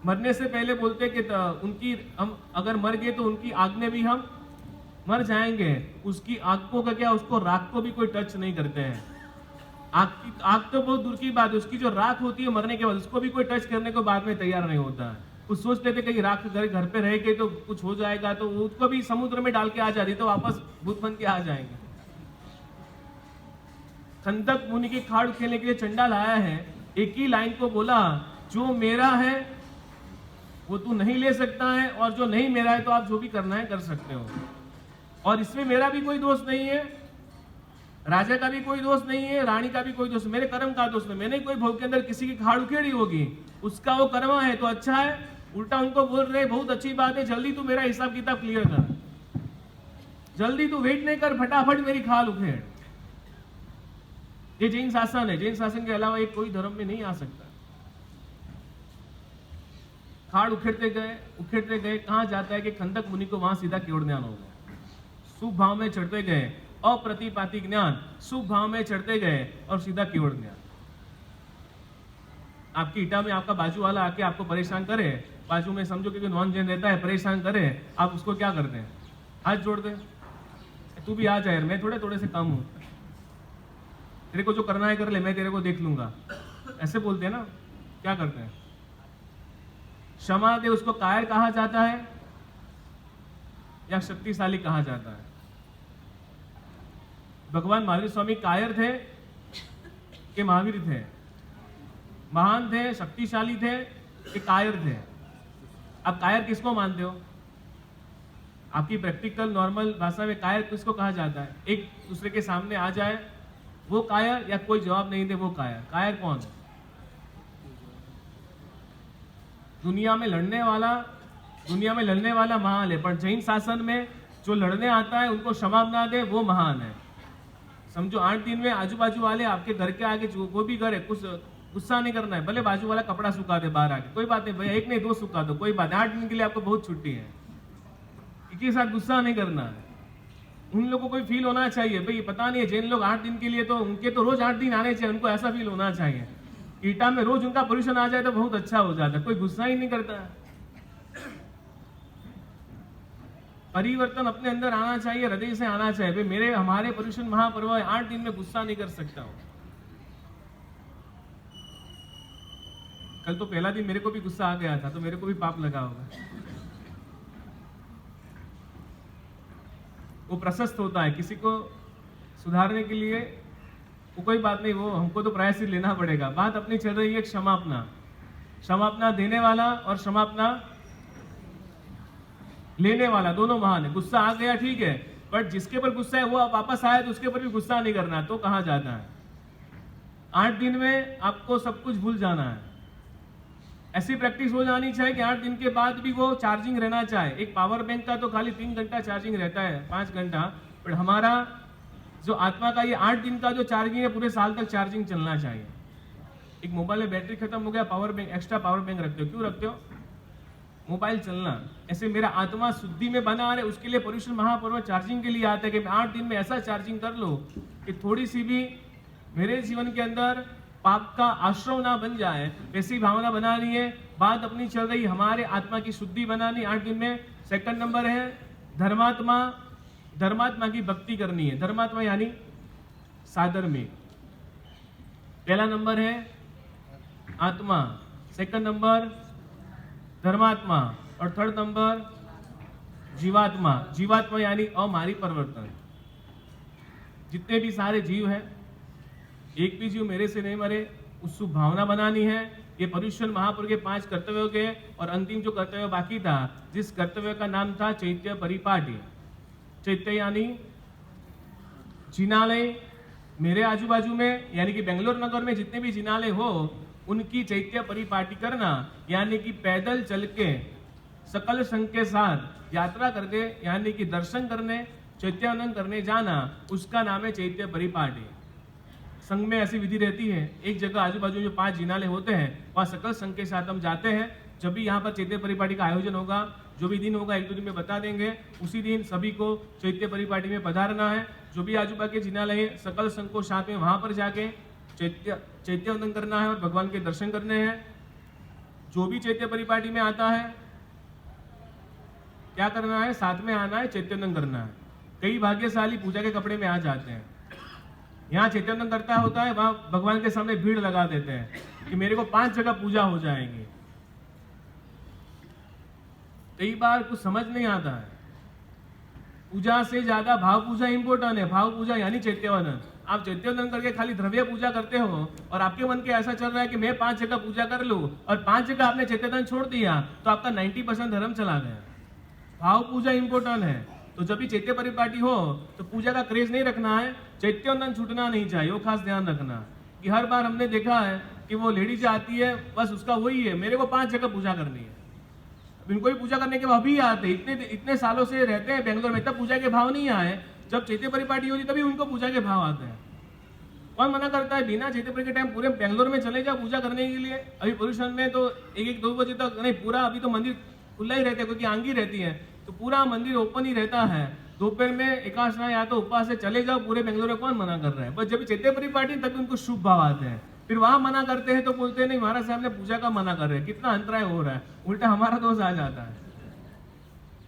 मरने से पहले बोलते कि उनकी हम अगर मर गए तो उनकी आग में भी हम मर जाएंगे। उसकी आग को का क्या, उसको राख को भी कोई टच नहीं करते हैं। आग तो बहुत दूर की बात है, उसकी जो राख होती है मरने के बाद उसको भी कोई टच करने को बाद में तैयार नहीं होता है। कुछ सोच लेते कहीं राख घर पे रह के तो कुछ हो जाएगा, तो उसको भी समुद्र में डाल के आ जाती तो वापस भूत बन के आ जाएंगे। खंदक मुनि की खाड़ खेलने के लिए चंडाल आया है, एक ही लाइन को बोला, जो मेरा है वो तू नहीं ले सकता है, और जो नहीं मेरा है तो आप जो भी करना है कर सकते हो। और इसमें मेरा भी कोई दोष नहीं है, राजा का भी कोई दोष नहीं है, रानी का भी कोई दोष, मेरे कर्म का दोष नहीं। मैंने कोई भोग के अंदर किसी की खाड़ उखेड़ी होगी, उसका वो कर्म है तो अच्छा है। उल्टा उनको बोल रहे बहुत अच्छी बात है, जल्दी तू मेरा हिसाब किताब क्लियर कर, जल्दी तू वेट नहीं कर, फटाफट मेरी खाल उखेड़। ये जैन शासन है, जैन शासन के अलावा एक कोई धर्म में नहीं आ सकता। खाड़ उखेड़ते गए, कहां जाता है कि खंदक मुनि को वहां सीधा केवड़ ज्ञान हो गया। शुभ भाव में चढ़ते गए, अप्रतिपाती ज्ञान, शुभ भाव में चढ़ते गए और सीधा केवड़ ज्ञान। आपकी ईटा में आपका बाजू वाला आके आपको परेशान करे, बाजू में समझो कि नॉन जैन रहता है, परेशान करे, आप उसको क्या करते हैं? हाथ जोड़ दे, तू भी आ जाए, मैं थोड़े से कम हूं, तेरे को जो करना है कर ले, मैं तेरे को देख लूंगा, ऐसे बोलते हैं ना। क्या करते हैं? क्षमा दे, उसको कायर कहा जाता है या शक्तिशाली कहा जाता है? भगवान महावीर स्वामी कायर थे कि महावीर थे? महान थे, शक्तिशाली थे कि कायर थे? अब कायर किसको मानते हो? आपकी प्रैक्टिकल नॉर्मल भाषा में कायर किसको कहा जाता है? एक दूसरे के सामने आ जाए वो कायर, या कोई जवाब नहीं दे वो कायर? कायर कौन है? दुनिया में लड़ने वाला महान है, पर जैन शासन में जो लड़ने आता है उनको क्षमा ना दे वो महान है। समझो 8 दिन में आजू बाजू वाले आपके घर के आगे वो भी घर है, कुछ गुस्सा नहीं करना है, भले बाजू वाला कपड़ा सुखा दे बाहर आके, कोई बात नहीं भैया, एक नहीं 2 सुखा दो, कोई बात नहीं, 8 दिन के लिए आपको बहुत छुट्टी है, इनके साथ गुस्सा नहीं करना है। उन लोगों को कोई फील होना चाहिए भाई, पता नहीं है जैन लोग 8 दिन के लिए, तो उनके तो रोज 8 दिन आने चाहिए, उनको ऐसा फील होना चाहिए। ईटा में रोज उनका पोल्यूशन आ जाए तो बहुत अच्छा हो जाता है, कोई गुस्सा ही नहीं करता है। परिवर्तन अपने अंदर आना चाहिए, हृदय से आना चाहिए भाई, मेरे हमारे पोल्यूशन महापर्व है, 8 दिन में गुस्सा नहीं कर सकता हूं। कल तो पहला दिन मेरे को भी गुस्सा आ गया था, तो मेरे को भी पाप लगा होगा। वो प्रशस्त होता है, किसी को सुधारने के लिए वो कोई बात नहीं, वो हमको तो प्रायश्चित लेना पड़ेगा। बात अपनी चल रही है क्षमापना, क्षमापना देने वाला और क्षमापना लेने वाला, दोनों महान है। गुस्सा आ गया ठीक है, बट जिसके ऊपर गुस्सा है वो वापस आया तो उसके ऊपर भी गुस्सा नहीं करना, तो कहा जाता है 8 दिन में आपको सब कुछ भूल जाना है। ऐसी प्रैक्टिस हो जानी चाहिए कि 8 दिन के बाद भी वो चार्जिंग रहना चाहिए। एक पावर बैंक का तो खाली 3 घंटा चार्जिंग रहता है, 5 घंटा, बट हमारा जो आत्मा का ये 8 दिन का जो चार्जिंग है पूरे साल तक चार्जिंग चलना चाहिए। एक मोबाइल में बैटरी खत्म हो गया, power bank, extra power bank रखते हो, क्यों रखते हो? मोबाइल चलना। ऐसे मेरा आत्मा शुद्धि में बना रहे, उसके लिए पर्युषण महापर्व चार्जिंग के लिए आता है कि मैं 8 दिन में ऐसा चार्जिंग कर लूं कि थोड़ी सी भी मेरे जीवन के अंदर पाप का आश्रव ना बन जाए, ऐसी भावना बनानी है। बात अपनी चल रही हमारे आत्मा की शुद्धि बनानी 8 दिन में। सेकंड नंबर है धर्मात्मा, धर्मात्मा की भक्ति करनी है। धर्मात्मा यानी साधर्मिक। पहला नंबर है आत्मा, सेकंड नंबर धर्मात्मा, और थर्ड नंबर जीवात्मा। जीवात्मा यानी अमारी परिवर्तन। जितने भी सारे जीव हैं, एक भी जीव मेरे से नहीं मरे, उस शुभ भावना बनानी है। ये पर्युषण महापुरुष के 5 कर्तव्यों के, और अंतिम जो कर्तव्य बाकी था, जिस कर्तव्य का नाम था चैत्य परिपाटी। चैत्य यानी जिनालय। मेरे आजू बाजू में यानी कि बेंगलोर नगर में जितने भी जिनालय हो, उनकी चैत्य परिपाटी करना, यानी कि पैदल चल के सकल संघ के साथ यात्रा करके, यानी कि दर्शन करने, चैत्यानंद करने जाना, उसका नाम है चैत्य परिपाटी। संघ में ऐसी विधि रहती है, एक जगह आजू बाजू जो 5 जिनालय होते हैं, वहाँ सकल संघ के साथ हम जाते हैं। जब भी यहाँ पर चैत्य परिपाटी का आयोजन होगा, जो भी दिन होगा 1-2 दिन में बता देंगे, उसी दिन सभी को चैत्य परिपाटी में पधारना है। जो भी आजू बाजू के जिनालय है, सकल संघ को साथ में वहां पर जाके चैत्यानंद करना है और भगवान के दर्शन करने हैं। जो भी चैत्य परिपाटी में आता है, क्या करना है? साथ में आना है, चैत्यानंद करना है। कई भाग्यशाली पूजा के कपड़े में आ जाते हैं, यहाँ चैत्यानंद करता होता है, वहां भगवान के सामने भीड़ लगा देते हैं कि मेरे को 5 जगह पूजा हो जाएगी। कई बार कुछ समझ नहीं आता है। पूजा से ज्यादा भाव पूजा इंपॉर्टेंट है। भाव पूजा यानी चैत्यानंद। आप चैत्यानंद करके खाली द्रव्य पूजा करते हो और आपके मन के ऐसा चल रहा है कि मैं 5 जगह पूजा कर लूं, और 5 जगह आपने चैत्यानंद छोड़ दिया, तो आपका 90% धर्म चला गया। भाव पूजा इंपॉर्टेंट है। तो जब भी चैत्य परिपाटी हो तो पूजा का क्रेज नहीं रखना है, चैत्यानंद छूटना नहीं चाहिए, वो खास ध्यान रखना। कि हर बार हमने देखा है कि वो लेडीज आती है, बस उसका वही है, मेरे को 5 जगह पूजा करनी है। इनको भी पूजा करने के बाद अभी आते, इतने सालों से रहते हैं बेंगलोर में, तब पूजा के भाव नहीं आए। जब चैत्य परिपाटी होती तभी उनको पूजा के भाव आते हैं। कौन मना करता है? बिना चैत्य परिपाटी के टाइम पूरे बेंगलोर में चले जाओ पूजा करने के लिए। अभी पर्युषण में तो 1-2 बजे तक नहीं, पूरा अभी तो मंदिर खुला ही रहता है, क्योंकि आंगी रहती है, तो पूरा मंदिर ओपन ही रहता है। दोपहर में एकादशा या तो उपवास से चले जाओ पूरे बेंगलोर में, कौन मना कर रहा है? बस जब चैत्य परिपाटी तभी उनको शुभ भाव आते हैं। फिर वहां मना करते हैं तो बोलते हैं नहीं, महाराज साहब ने पूजा का मना कर रहे हैं, कितना अंतराय हो रहा है। उल्टा हमारा दोष आ जाता है।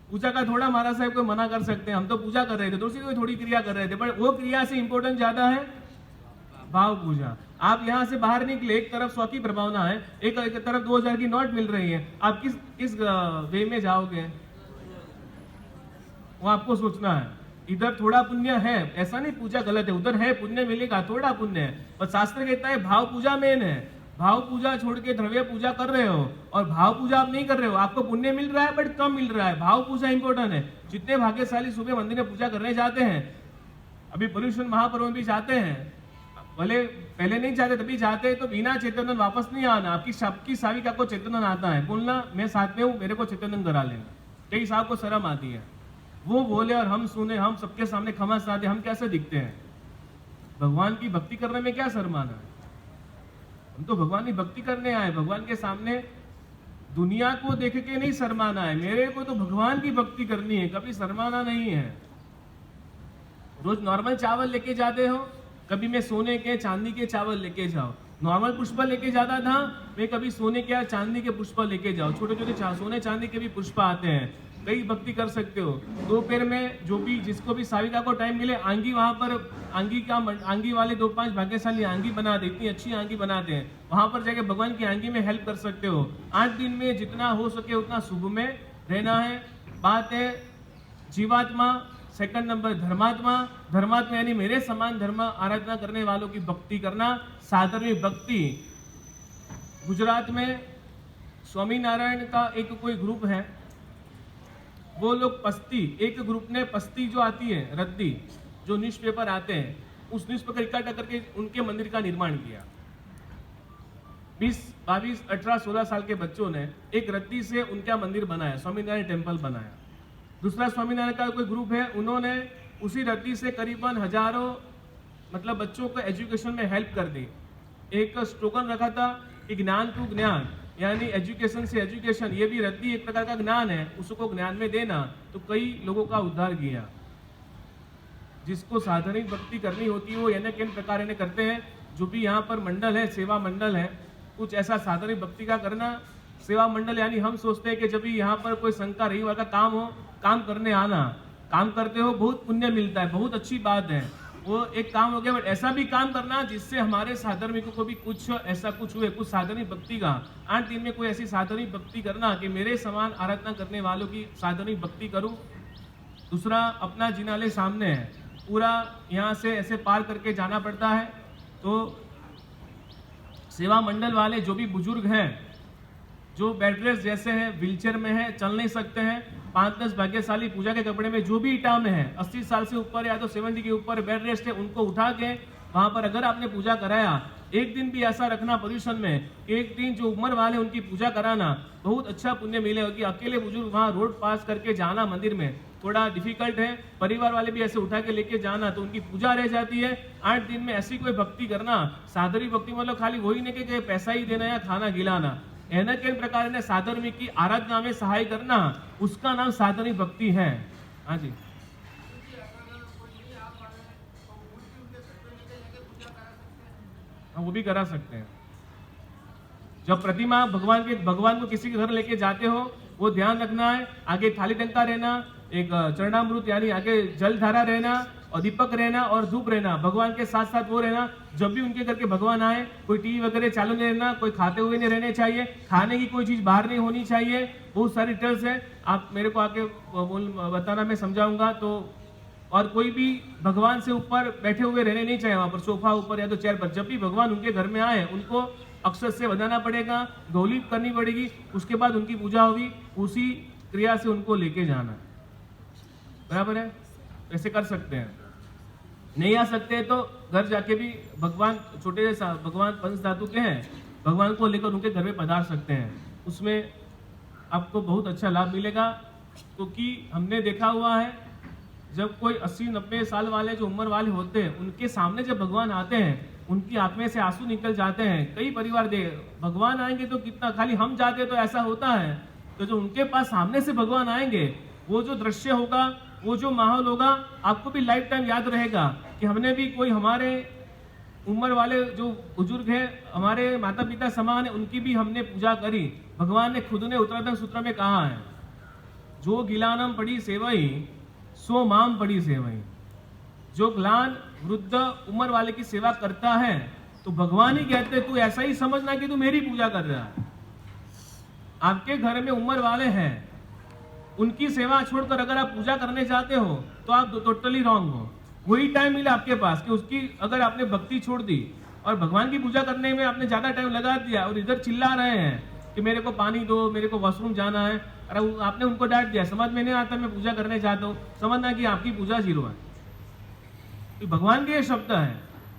पूजा का थोड़ा महाराज साहब को मना कर सकते हैं, हम तो पूजा कर रहे थे, दूसरी कोई थोड़ी क्रिया कर रहे थे, बट वो क्रिया से इंपॉर्टेंट ज्यादा है भाव पूजा। आप यहाँ से बाहर निकले, एक तरफ 100 की प्रभावना है, एक तरफ 2000 की नोट मिल रही है, आप किस वे में जाओगे? वो आपको सोचना है। इधर थोड़ा पुण्य है, ऐसा नहीं पूजा गलत है, उधर है पुण्य मिलेगा, थोड़ा पुण्य है, पर शास्त्र कहता है भाव पूजा मेन है। भाव पूजा छोड़ के द्रव्य पूजा कर रहे हो, और भाव पूजा आप नहीं कर रहे हो, आपको पुण्य मिल रहा है बट कम मिल रहा है। भाव पूजा इंपॉर्टेंट है। जितने भाग्यशाली सुबह मंदिर में पूजा करने जाते हैं, अभी पर्युषण महापर्व में भी जाते हैं, भले पहले नहीं जाते तभी जाते हैं, तो बिना चैतन्य वापस नहीं आना। आपकी साविका को चैतन्य आता है, बोलना मैं साथ में हूँ, मेरे को चैतन्य करा लेना। कई साहब को शर्म आती है, वो बोले और हम सुने, हम सबके सामने क्षमा साधे, हम कैसे दिखते हैं? भगवान की भक्ति करने में क्या शर्माना है? हम तो भगवान की भक्ति करने आए, भगवान के सामने दुनिया को देख के नहीं शर्माना है। मेरे को तो भगवान की भक्ति करनी है, कभी शर्माना नहीं है। रोज नॉर्मल चावल लेके जाते हो, कभी मैं सोने के चांदी के चावल लेके जाओ। नॉर्मल पुष्प लेके जाता था मैं, कभी सोने के या चांदी के पुष्प लेके जाओ। छोटे छोटे सोने चांदी के भी पुष्प आते हैं, कई भक्ति कर सकते हो। दोपहर में जो भी जिसको भी साविका को टाइम मिले, आंगी वहां पर आंगी वाले 2-5 भाग्यशाली आंगी बनाते, इतनी अच्छी आंगी बनाते हैं, वहां पर जाके भगवान की आंगी में हेल्प कर सकते हो। 8 दिन में जितना हो सके उतना शुभ में रहना है। बात है जीवात्मा, सेकंड नंबर धर्मात्मा। धर्मात्मा यानी मेरे समान धर्म आराधना करने वालों की भक्ति करना, साधर्मिक भक्ति। गुजरात में स्वामीनारायण का एक कोई ग्रुप है, वो लोग पस्ती, एक ग्रुप ने पस्ती जो आती है रद्दी, जो न्यूज़पेपर आते हैं, उस न्यूज़पेपर इकट्ठा करके उनके मंदिर का निर्माण किया। 20, 22, 18, 16 साल के बच्चों ने एक रद्दी से उनका मंदिर बनाया, स्वामीनारायण टेम्पल बनाया। दूसरा स्वामीनारायण का कोई ग्रुप है, उन्होंने उसी रद्दी से करीबन हजारों मतलब बच्चों को एजुकेशन में हेल्प कर दी। एक स्लोगन रखा था कि ज्ञान टू ज्ञान, यानी एजुकेशन से एजुकेशन, ये भी रद्दी एक प्रकार का ज्ञान है, उसको ज्ञान में देना। तो कई लोगों का उद्धार किया। जिसको साधनिक भक्ति करनी होती है वो यानी किन प्रकार इन्हें करते हैं। जो भी यहाँ पर मंडल है, सेवा मंडल है, कुछ ऐसा साधनिक भक्ति का करना। सेवा मंडल यानी हम सोचते हैं कि जब भी यहाँ पर कोई शंका रविवार का काम हो, काम करने आना, काम करते हो बहुत पुण्य मिलता है, बहुत अच्छी बात है, वो एक काम हो गया। बट ऐसा भी काम करना जिससे हमारे साधर्मिकों को भी कुछ ऐसा कुछ हुए, कुछ साधनिक भक्ति का 8 दिन में कोई ऐसी साधनिक भक्ति करना कि मेरे समान आराधना करने वालों की साधनिक भक्ति करूं। दूसरा, अपना जिनालय सामने है, पूरा यहाँ से ऐसे पार करके जाना पड़ता है। तो सेवा मंडल वाले जो भी बुजुर्ग हैं, जो बेड रेस्ट जैसे हैं, व्हीलचेयर में है, चल नहीं सकते हैं, 5-10 भाग्यशाली पूजा के कपड़े में जो भी इटा में है, 80 साल से ऊपर या तो 70 के ऊपर बेड रेस्ट है, उनको उठा के वहां पर अगर आपने पूजा कराया, एक दिन भी ऐसा रखना पोजीशन में, एक दिन जो उम्र वाले उनकी पूजा कराना, बहुत अच्छा पुण्य मिलेगा। कि अकेले बुजुर्ग वहां रोड पास करके जाना मंदिर में थोड़ा डिफिकल्ट है, परिवार वाले भी ऐसे उठा के लेके जाना, तो उनकी पूजा रह जाती है। 8 दिन में ऐसी कोई भक्ति करना, साधरी भक्ति मतलब खाली वही नहीं कि पैसा ही देना या खाना खिलाना, एना के प्रकार ने साधर्मिक की आराधना में सहाय करना, उसका नाम साधनिक भक्ति है। हाँ जी, हाँ वो भी करा सकते हैं। जब प्रतिमा भगवान को किसी के घर लेके जाते हो, वो ध्यान रखना है, आगे थाली टंका रहना, एक चरणामृत यानी आगे जल धारा रहना और दीपक रहना और धूप रहना, भगवान के साथ साथ वो रहना। जब भी उनके घर के भगवान आए, कोई टीवी वगैरह चालू नहीं रहना, कोई खाते हुए नहीं रहने चाहिए, खाने की कोई चीज बाहर नहीं होनी चाहिए। बहुत सारी डिटेल्स है, आप मेरे को आके बताना, मैं समझाऊंगा। तो और कोई भी भगवान से ऊपर बैठे हुए रहने नहीं चाहिए, वहां पर सोफा ऊपर या तो चेयर पर। जब भी भगवान उनके घर में आए, उनको अक्षर से बजाना पड़ेगा, गौली करनी पड़ेगी, उसके बाद उनकी पूजा होगी, उसी क्रिया से उनको लेके जाना। बराबर है, ऐसे कर सकते हैं। नहीं आ सकते तो घर जाके भी भगवान छोटे से भगवान पंच धातु के हैं, भगवान को लेकर उनके घर में पधार सकते हैं, उसमें आपको बहुत अच्छा लाभ मिलेगा। क्योंकि हमने देखा हुआ है, जब कोई 80-90 साल वाले जो उम्र वाले होते हैं, उनके सामने जब भगवान आते हैं, उनकी आत्मा से आंसू निकल जाते हैं। कई परिवार दे भगवान आएंगे तो कितना, खाली हम जाते तो ऐसा होता है, तो जो उनके पास सामने से भगवान आएंगे, वो जो दृश्य होगा, वो जो माहौल होगा, आपको भी लाइफ टाइम याद रहेगा कि हमने भी कोई हमारे उम्र वाले जो बुजुर्ग हैं, हमारे माता पिता समान है, उनकी भी हमने पूजा करी। भगवान ने खुद ने उत्तराधर्म सूत्र में कहा है, जो गिलानम पड़ी सेवई सो माम पड़ी सेवई। जो ग्लान वृद्ध उम्र वाले की सेवा करता है, तो भगवान ही कहते तू ऐसा ही समझना कि तू मेरी पूजा कर रहा है। आपके घर में उम्र वाले हैं, उनकी सेवा छोड़कर अगर आप पूजा करने जाते हो तो आप टोटली रॉन्ग हो। वही टाइम मिला आपके पास कि उसकी अगर आपने भक्ति छोड़ दी और भगवान की पूजा करने में आपने ज्यादा टाइम लगा दिया और इधर चिल्ला रहे हैं कि मेरे को पानी दो, मेरे को वॉशरूम जाना है, अरे आपने उनको डांट दिया, समझ में नहीं आता, मैं पूजा करने जाता हूँ, समझना कि आपकी पूजा जीरो है। तो भगवान के शब्द है,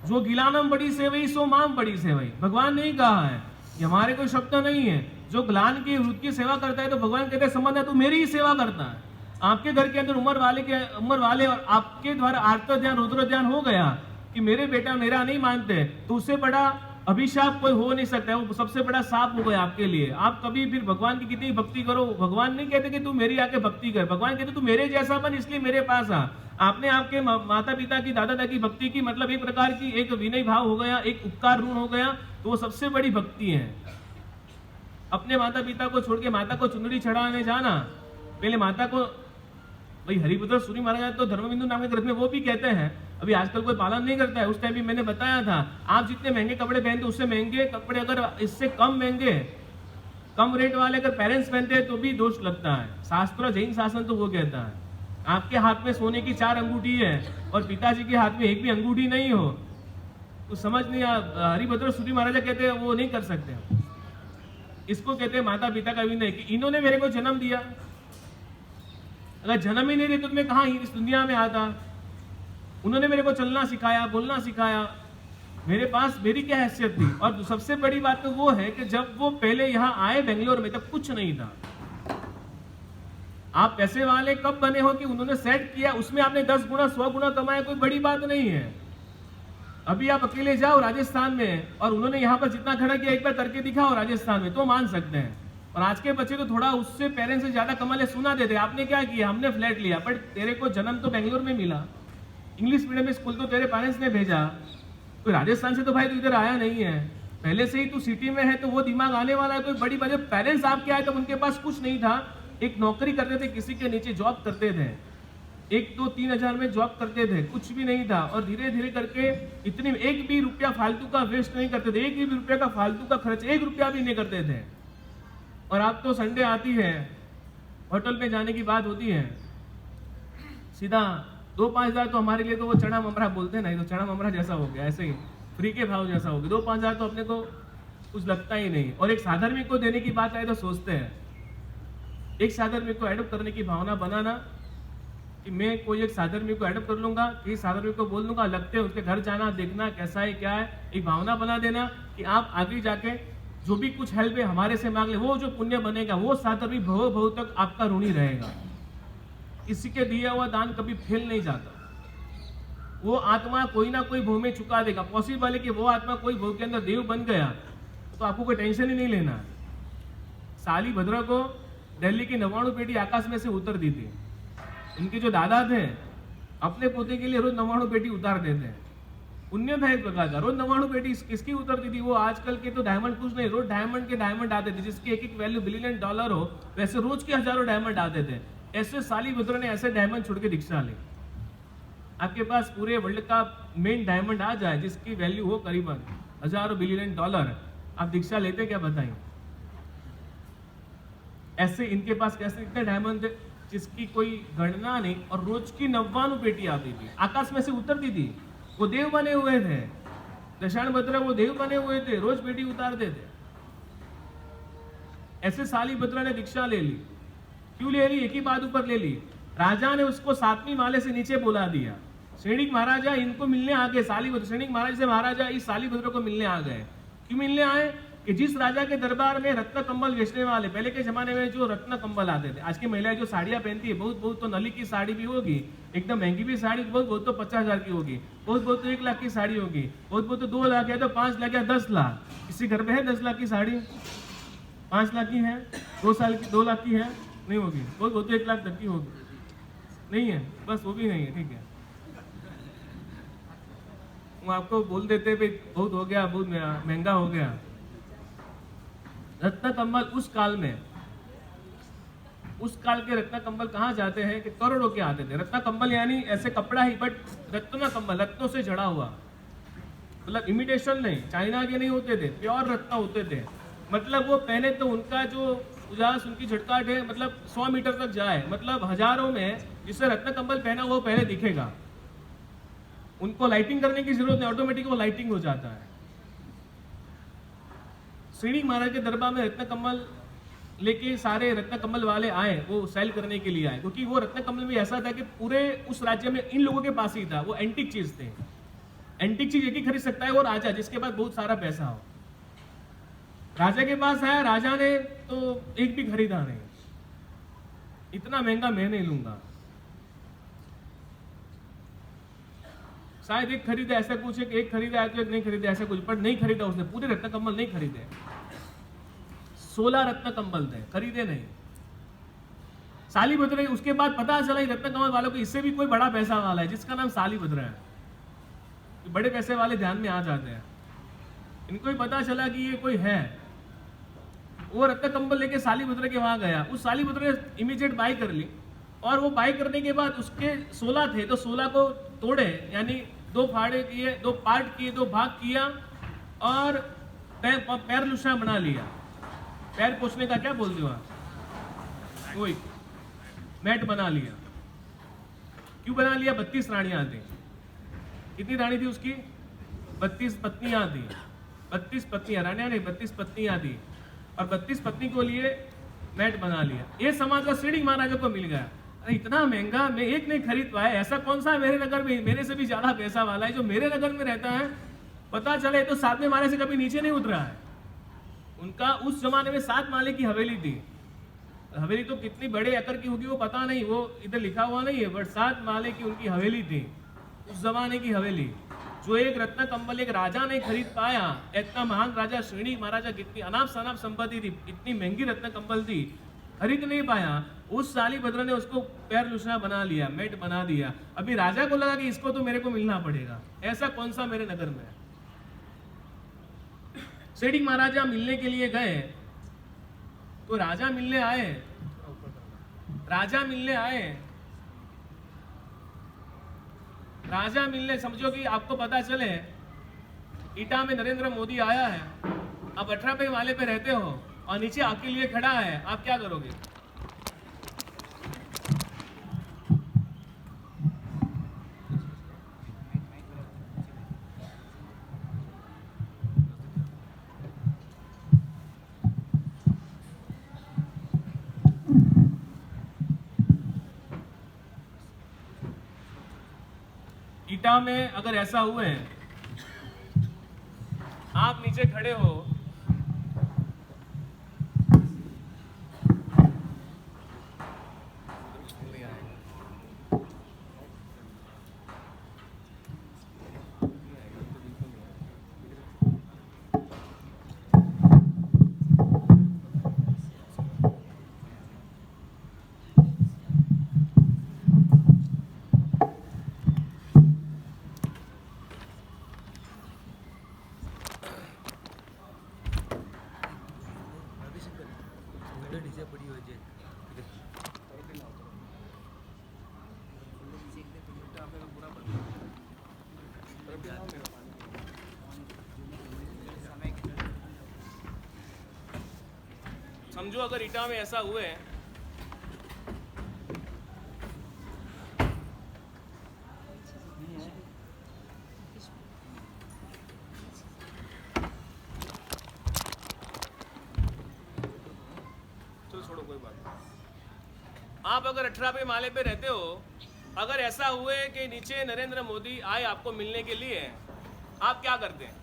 जो गिलानम बड़ी सेवई सो माम बड़ी सेवई। भगवान नहीं कहा है, ये हमारे कोई शब्द नहीं है। जो ग्लान की वृद्ध की सेवा करता है तो भगवान कहते हैं समझना तू मेरी ही सेवा करता है। आपके घर के अंदर उम्र वाले और आपके द्वारा आर्त ध्यान रुद्र ध्यान हो गया कि मेरे बेटा मेरा नहीं मानते, तो उससे बड़ा अभिशाप कोई हो नहीं सकता है, वो सबसे बड़ा साप हो गया आपके लिए। आप कभी फिर भगवान की कितनी भक्ति करो, भगवान नहीं कहते कि तू मेरी आके भक्ति कर, भगवान कहते तू मेरे जैसा बन, इसलिए मेरे पास आ। आपने आपके माता पिता की दादा दादी की भक्ति की, मतलब एक प्रकार की एक विनय भाव हो गया, एक उपकार ऋण हो गया, तो वो सबसे बड़ी भक्ति है। अपने माता पिता को छोड़ के माता को चुनरी चढ़ाने जाना, पहले माता को, भाई हरिभद्र सूरी महाराज तो धर्मबिंदु नाम के ग्रंथ में वो भी कहते हैं, अभी आजकल कोई पालन नहीं करता है, उस टाइम भी मैंने बताया था, आप जितने महंगे कपड़े पहनते उससे महंगे कपड़े अगर इससे कम महंगे कम रेट वाले अगर पेरेंट्स पहनते हैं तो भी दोष लगता है। शास्त्र जैन शासन तो वो कहता है, आपके हाथ में सोने की 4 अंगूठी है और पिताजी के हाथ में एक भी अंगूठी नहीं हो तो समझ नहीं। हरिभद्र सूरी महाराज कहते हैं वो नहीं कर सकते, इसको कहते हैं माता पिता का विनय, कि इन्होंने मेरे को जन्म दिया, अगर जन्म ही नहीं देते तो मैं कहाँ इस दुनिया में आता। उन्होंने मेरे को चलना सिखाया, बोलना सिखाया, मेरे पास मेरी क्या हैसियत थी। और सबसे बड़ी बात तो वो है कि जब वो पहले यहाँ आए बेंगलोर में तब कुछ नहीं था। आप पैसे वाले कब बने हो कि उन्होंने सेट किया, उसमें आपने 10 गुना 100 गुना कमाया, कोई बड़ी बात नहीं है। अभी आप अकेले जाओ राजस्थान में और उन्होंने यहाँ पर जितना खड़ा किया एक बार करके दिखाओ राजस्थान में तो मान सकते हैं। और आज के बच्चे तो थोड़ा उससे पेरेंट्स से ज्यादा कमा ले, सुना देते आपने क्या किया, हमने फ्लैट लिया, बट तेरे को जन्म तो बेंगलोर में मिला, इंग्लिश मीडियम स्कूल तो तेरे पेरेंट्स ने भेजा, कोई राजस्थान से तो भाई तू इधर आया नहीं है, पहले से ही तू सिटी में है तो वो दिमाग आने वाला है। कोई बड़ी बात, पेरेंट्स आपके आए तब उनके पास कुछ नहीं था, एक नौकरी करते थे, किसी के नीचे जॉब करते थे, 1-2-3 हजार में जॉब करते थे, कुछ भी नहीं था। और धीरे धीरे करके इतने एक भी रुपया फालतू का वेस्ट नहीं करते थे, एक भी रुपया का फालतू का खर्च 1 रुपया भी नहीं करते थे। और आप तो संडे आती है, होटल में जाने की बात होती है, सीधा 2-5 हजार तो हमारे लिए तो वो चना ममरा बोलते हैं ना, तो चना ममरा जैसा हो गया, ऐसे ही फ्री के भाव जैसा हो गया। 2-5 हजार तो अपने को कुछ लगता ही नहीं। और एक साधर्मिक को देने की बात आए तो सोचते हैं, एक साधर्मिक को एडॉप्ट करने की भावना बनाना कि मैं कोई एक साधर्मिक को एडॉप्ट कर लूंगा, किसी साधर्मिक को बोल दूंगा, लगते हैं उसके घर जाना, देखना कैसा है क्या है, एक भावना बना देना कि आप आगे जाके जो भी कुछ हेल्प है हमारे से मांग ले, वो जो पुण्य बनेगा वो साधर्मिक भव भव तक आपका ऋणी रहेगा। किसी के दिया हुआ दान कभी फेल नहीं जाता, वो आत्मा कोई ना कोई भव में चुका देगा। पॉसिबल है कि वो आत्मा कोई भव के अंदर देव बन गया तो आपको कोई टेंशन ही नहीं लेना। साली भद्रा को दिल्ली की 99 पेटी आकाश में से उतर दी थी, उनके जो दादा थे अपने पोते के लिए रोज 99 पेटी उतार देते हैं, पुण्य था एक प्रकार का। रोज 99 पेटी किसकी उतरती थी, वो आजकल के तो डायमंड कुछ नहीं, रोज डायमंड के डायमंड आते थे, जिसकी एक वैल्यू बिलियन डॉलर हो, वैसे रोज के हजारों डायमंड आते थे। ऐसे साली भद्रा ने ऐसे डायमंड छोड़ के दीक्षा ली। आपके पास पूरे वर्ल्ड का मेन डायमंड आ जाए जिसकी वैल्यू हो करीबन हजारों बिलियन डॉलर, आप दीक्षा लेते क्या बताइए। ऐसे इनके पास कैसे इतने डायमंड थे जिसकी कोई गणना नहीं, और रोज की 99 पेटी आती थी, आकाश में से उतरती थी, वो देव बने हुए थे। दशाण भद्रा वो देव बने हुए थे, रोज पेटी उतारते थे। ऐसे साली भद्रा ने दीक्षा ले ली। क्यों ले ली, एक ही बात ऊपर ले ली, राजा ने उसको 7वीं माले से नीचे बुला दिया। श्रेणिक महाराजा इनको मिलने आ गए, साली भद्रा श्रेणिक महाराज से महाराजा इस साली भद्रा को मिलने आ गए। क्यों मिलने आए कि जिस राजा के दरबार में रत्न कंबल बेचने वाले, पहले के जमाने में जो रत्न कंबल आते थे, आज की महिलाएं जो साड़ियां पहनती है, बहुत बहुत तो नली की साड़ी भी होगी, एकदम महंगी भी साड़ी, बहुत बहुत तो 50 हजार की होगी, बहुत बहुत तो 1 लाख की साड़ी होगी, बहुत बहुत तो 2 लाख या तो 5 लाख या 10 लाख। किसी घर पे है 10 लाख की साड़ी, 5 लाख की है, 2 लाख की है, नहीं होगी, बहुत बहुत तो 1 लाख तक की होगी, नहीं है, बस वो भी नहीं है, ठीक है। वो आपको बोल देते भाई बहुत हो गया, बहुत महंगा हो गया। रत्न कंबल उस काल में, उस काल के रत्न कंबल कहाँ जाते हैं कि करोड़ों के आते थे। रत्न कंबल यानी ऐसे कपड़ा ही, बट रत्न कंबल रत्नों से जड़ा हुआ, मतलब इमिटेशन नहीं, चाइना के नहीं होते थे, प्योर रत्न होते थे। मतलब वो पहने तो उनका जो उजास, उनकी झटकाट है, मतलब 100 मीटर तक जाए, मतलब हजारों में जिससे रत्न कंबल पहना वो पहले दिखेगा। उनको लाइटिंग करने की जरूरत नहीं, ऑटोमेटिक वो लाइटिंग हो जाता है। श्रीनिक महाराज के दरबार में रत्न कमल लेके सारे रत्न कमल वाले आए, वो सेल करने के लिए आए, क्योंकि वो रत्न कमल भी ऐसा था कि पूरे उस राज्य में इन लोगों के पास ही था, वो एंटिक चीज थे। एंटिक चीज एक ही खरीद सकता है वो राजा, जिसके पास बहुत सारा पैसा हो। राजा के पास आया, राजा ने तो एक भी खरीदा नहीं, इतना महंगा मैं नहीं लूंगा। शायद एक खरीदा, ऐसा कुछ है कि एक खरीदा है तो एक नहीं खरीदा, ऐसा कुछ, पर नहीं खरीदा उसने, पूरे रत्न कंबल नहीं खरीदे। 16 रत्न कंबल थे, खरीदे नहीं। साली भद्रा, उसके बाद पता चला रत्न कंबल वालों को इससे भी कोई बड़ा पैसा वाला है जिसका नाम साली भद्रा है। बड़े पैसे वाले ध्यान में आ जाते हैं, इनको ही पता चला कि ये कोई है। वो रत्न कंबल लेके साली भद्रा के वहां गया, उस साली भद्रा ने इमीडिएट बाय कर ली, और वो बाय करने के बाद उसके 16 थे तो 16 को तोड़े, यानी 2 फाड़े किए, 2 पार्ट किए, 2 भाग किया, और पैर लुशा बना लिया। पैर पोछने का क्या बोलते हो आप, वही मैट बना लिया। क्यों बना लिया, 32 रानियां थी। कितनी रानी थी उसकी, 32 पत्नियां थी, 32 पत्नियां, रानियां नहीं 32 पत्नियां थी, और 32 पत्नी को लिए मैट बना लिया। ये समाज का श्रीनिक महाराजा को मिल गया। अरे इतना महंगा मैं एक नहीं खरीद पाया, ऐसा कौन सा मेरे नगर में मेरे से भी ज्यादा पैसा वाला है जो मेरे नगर में रहता है, पता चले तो 7वें माले से कभी नीचे नहीं उतरा है। उनका उस जमाने में 7 माले की हवेली थी। हवेली तो कितनी बड़े एकड़ की होगी वो पता नहीं, वो इधर लिखा हुआ नहीं है, बट 7 माले की उनकी हवेली थी, उस जमाने की हवेली, जो एक रत्न कंबल एक राजा नहीं खरीद पाया। इतना महान राजा श्रेणी महाराजा, कितनी अनाप शनाप संपत्ति थी, इतनी महंगी रत्न कंबल थी, खरीद नहीं पाया। उस सालीभद्र ने उसको पैर लुशना बना लिया, मेट बना दिया। अभी राजा को लगा कि इसको तो मेरे को मिलना पड़ेगा, ऐसा कौन सा मेरे नगर में है। सेठी महाराजा मिलने के लिए गए तो राजा मिलने आए, राजा मिलने समझो कि आपको पता चले ईटा में नरेंद्र मोदी आया है, आप 18वें माले पे रहते हो और नीचे आपके लिए खड़ा है, आप क्या करोगे? ईटा में अगर ऐसा हुए, आप नीचे खड़े हो, समझो अगर ईटा में ऐसा हुए, चलो छोड़ो कोई बात नहीं। आप अगर 18वें माले पे रहते हो, अगर ऐसा हुए कि नीचे नरेंद्र मोदी आए आपको मिलने के लिए, आप क्या करते हैं?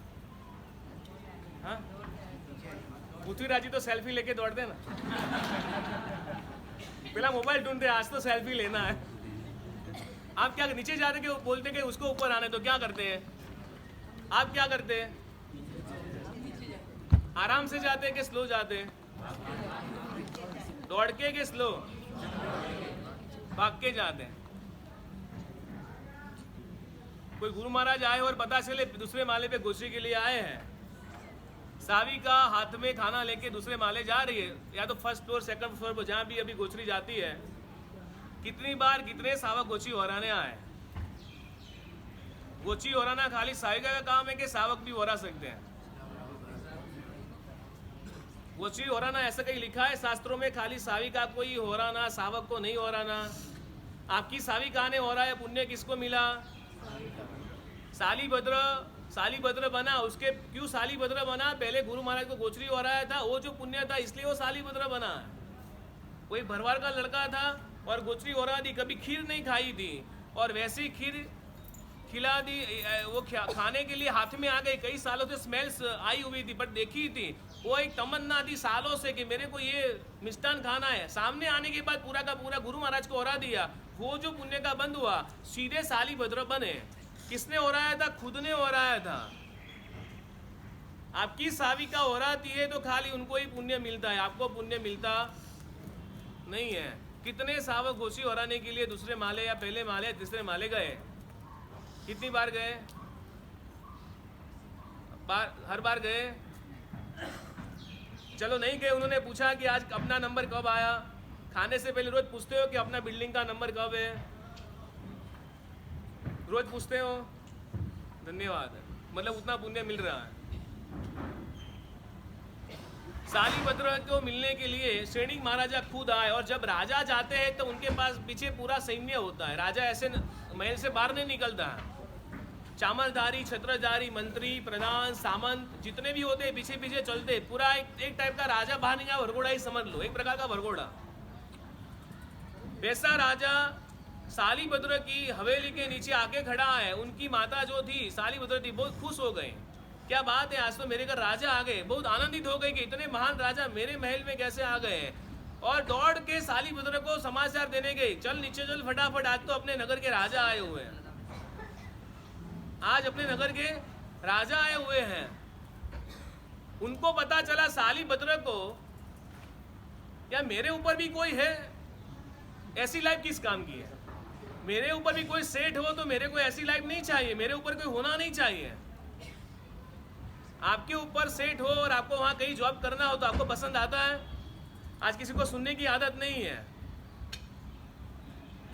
हाँ, पृथ्वीराज जी तो सेल्फी लेके दौड़ते ना, पहला मोबाइल ढूंढते, आज तो सेल्फी लेना है। आप क्या नीचे जाते के बोलते कि उसको ऊपर आने, तो क्या करते हैं? आप क्या करते हैं? आराम से जाते हैं कि स्लो जाते हैं? दौड़ के कि स्लो? भाग के जाते हैं। कोई गुरु महाराज आए और पता चले दूसरे माले पे गोश्री के लिए आए हैं, सावी का हाथ में खाना लेके दूसरे माले जा रही है, या तो फर्स्ट फ्लोर सेकंड फ्लोर पर जहां भी अभी गोचरी जाती है, कितनी बार कितने सावक गोची ओराने आए। गोची ओराना खाली साविका का काम है कि सावक भी ओरा सकते हैं? गोची ओराना ऐसा कहीं लिखा है शास्त्रों में, खाली साविका को ही ओराना, सावक को नहीं ओराना। आपकी साविका ने ओरा है, पुण्य किसको मिला? सालीभद्र बना। उसके क्यों सालीभद्र बना? पहले गुरु महाराज को गोचरी हो रहा था, वो जो पुण्य था इसलिए वो सालीभद्र बना। कोई भरवाड़ का लड़का था और गोचरी हो रहा थी, कभी खीर नहीं खाई थी और वैसी खीर खिला दी, वो खाने के लिए हाथ में आ गई। कई सालों से स्मेल्स आई हुई थी, बट देखी थी, वो एक तमन्ना थी सालों से कि मेरे को ये मिष्टान खाना है। सामने आने के बाद पूरा का पूरा गुरु महाराज को ओरा दिया, वो जो पुण्य का बंद हुआ, सीधे सालीभद्र बने। किसने ओराया था? खुद ने ओराया था। आपकी साविका ओराती है तो खाली उनको ही पुण्य मिलता है, आपको पुण्य मिलता नहीं है। कितने सावक गोशी ओराने के लिए दूसरे माले या पहले माले तीसरे माले गए? कितनी बार गए? हर बार गए? चलो नहीं गए, उन्होंने पूछा कि आज अपना नंबर कब आया? खाने से पहले रोज पूछते हो कि अपना बिल्डिंग का नंबर कब है? रोज पूछते हो? धन्यवाद, मतलब उतना पुण्य मिल रहा है। सालीभद्र को मिलने के लिए श्रेणी महाराजा खुद आए, और जब राजा जाते हैं तो उनके पास पीछे पूरा सैन्य होता है। राजा ऐसे महल से बाहर नहीं निकलता। चामरधारी, छत्रधारी, मंत्री, प्रधान, सामंत जितने भी होते हैं पीछे पीछे चलते। पूरा एक टाइप का राजा बाहर निकला, भरघोड़ा ही समझ लो, एक प्रकार का भरघोड़ा। वैसा राजा सालीभद्र की हवेली के नीचे आके खड़ा है। उनकी माता जो थी सालीभद्र थी, बहुत खुश हो गए। क्या बात है, आज तो मेरे घर राजा आ गए। बहुत आनंदित हो गए कि इतने महान राजा मेरे महल में कैसे आ गए। और दौड़ के सालीभद्र को समाचार देने गई, चल नीचे चल फटाफट, आज तो अपने नगर के राजा आए हुए हैं, आज अपने नगर के राजा आए हुए हैं। उनको पता चला सालीभद्र को, या मेरे ऊपर भी कोई है, ऐसी लाइफ किस काम की है। मेरे ऊपर भी कोई सेठ हो तो मेरे को ऐसी लाइफ नहीं चाहिए, मेरे ऊपर कोई होना नहीं चाहिए। आपके ऊपर सेठ हो और आपको वहां कहीं जॉब करना हो तो आपको पसंद आता है। आज किसी को सुनने की आदत नहीं है,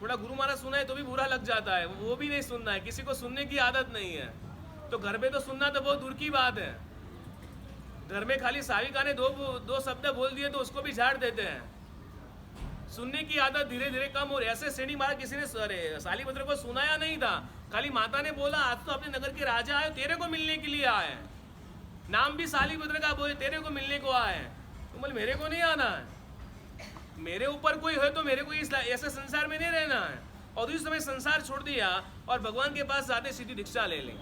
थोड़ा गुरु महाराज सुना है तो भी बुरा लग जाता है, वो भी नहीं सुनना है। किसी को सुनने की आदत नहीं है, तो घर में तो सुनना तो बहुत दूर की बात है। घर में खाली साविका ने दो शब्द बोल दिए तो उसको भी झाड़ देते हैं। सुनने की आदत धीरे धीरे कम हो रही है। ऐसे श्रेणी महाराज किसी ने सालीभद्र को सुनाया नहीं था, खाली माता ने बोला आज तो अपने नगर के राजा आए, तेरे को मिलने के लिए आए। नाम भी सालीभद्र का बोले, तेरे को मिलने को आए। तो बोले मेरे को नहीं आना है, मेरे ऊपर कोई है तो मेरे को इस ऐसे संसार में नहीं रहना है। और उस समय संसार छोड़ दिया और भगवान के पास जाते सीधी दीक्षा ले लें।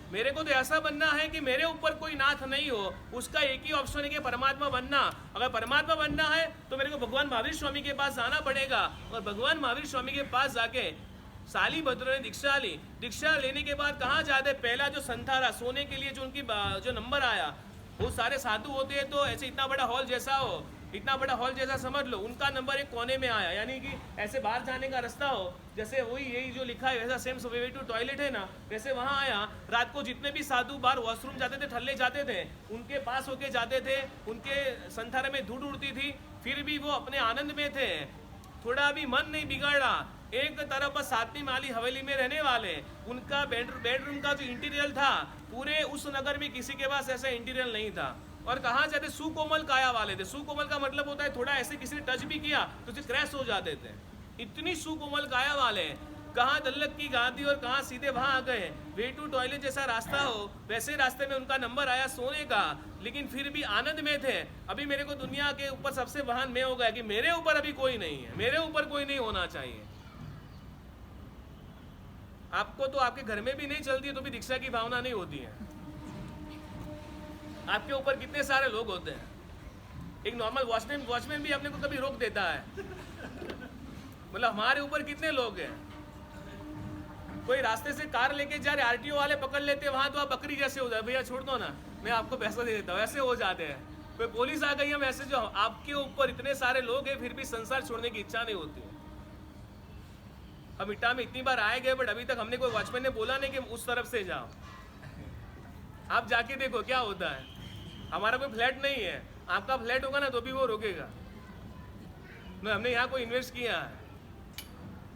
मेरे को तो ऐसा बनना है कि मेरे ऊपर कोई नाथ नहीं हो, उसका एक ही ऑप्शन है कि परमात्मा बनना। अगर परमात्मा बनना है तो मेरे को भगवान महावीर स्वामी के पास जाना पड़ेगा। और भगवान महावीर स्वामी के पास जाके सालीभद्र ने दीक्षा ली। दीक्षा लेने के बाद कहाँ जाते, पहला जो संथारा सोने के लिए जो उनकी जो नंबर आया, वो सारे साधु होते हैं तो ऐसे इतना बड़ा हॉल जैसा हो, इतना बड़ा हॉल जैसा समझ लो, उनका नंबर एक कोने में आया। यानी कि ऐसे बाहर जाने का रास्ता हो, जैसे वही यही जो लिखा है वैसा सेम वे टू टॉयलेट है ना, वैसे वहाँ आया। रात को जितने भी साधु बाहर वॉशरूम जाते थे, ठल्ले जाते थे, उनके पास होके जाते थे। उनके संथारे में धूल उड़ती थी, फिर भी वो अपने आनंद में थे, थोड़ा भी मन नहीं बिगड़ा। एक तरफ 7वीं माली हवेली में रहने वाले, उनका बेडरूम का जो इंटीरियर था, पूरे उस नगर में किसी के पास ऐसा इंटीरियर नहीं था। और कहाँ जाते, सुकोमल काया वाले थे। सुकोमल का मतलब होता है थोड़ा ऐसे किसी ने टच भी किया तो उसे क्रैश हो जाते थे, इतनी सुकोमल काया वाले। कहाँ दल्लक की गांधी और कहाँ सीधे वहां आ गए। वे टू टॉयलेट जैसा रास्ता हो वैसे रास्ते में उनका नंबर आया सोने का, लेकिन फिर भी आनंद में थे। अभी मेरे को दुनिया के ऊपर सबसे महान मैं हो गया कि मेरे ऊपर अभी कोई नहीं है, मेरे ऊपर कोई नहीं होना चाहिए। आपको तो आपके घर में भी नहीं चलती है तो भी दीक्षा की भावना नहीं होती है। आपके ऊपर कितने सारे लोग होते हैं, एक नॉर्मल वॉचमैन भी अपने को कभी रोक देता है। मतलब हमारे ऊपर कितने लोग हैं। कोई रास्ते से कार लेके जा रहे, आरटीओ वाले पकड़ लेते हैं, वहां तो आप बकरी जैसे हो जाए, भैया छोड़ दो ना, मैं आपको पैसा दे देता हूँ, ऐसे हो जाते हैं। कोई पुलिस आ गई, हम ऐसे, जो आपके ऊपर इतने सारे लोग हैं फिर भी संसार छोड़ने की इच्छा नहीं होती है। हम इटा में इतनी बार आए गए, बट अभी तक हमने कोई वॉचमैन ने बोला नहीं कि उस तरफ से जाओ। आप जाके देखो क्या होता है। हमारा कोई फ्लैट नहीं है, आपका फ्लैट होगा ना तो भी वो रोकेगा। हमने यहाँ कोई इन्वेस्ट किया है,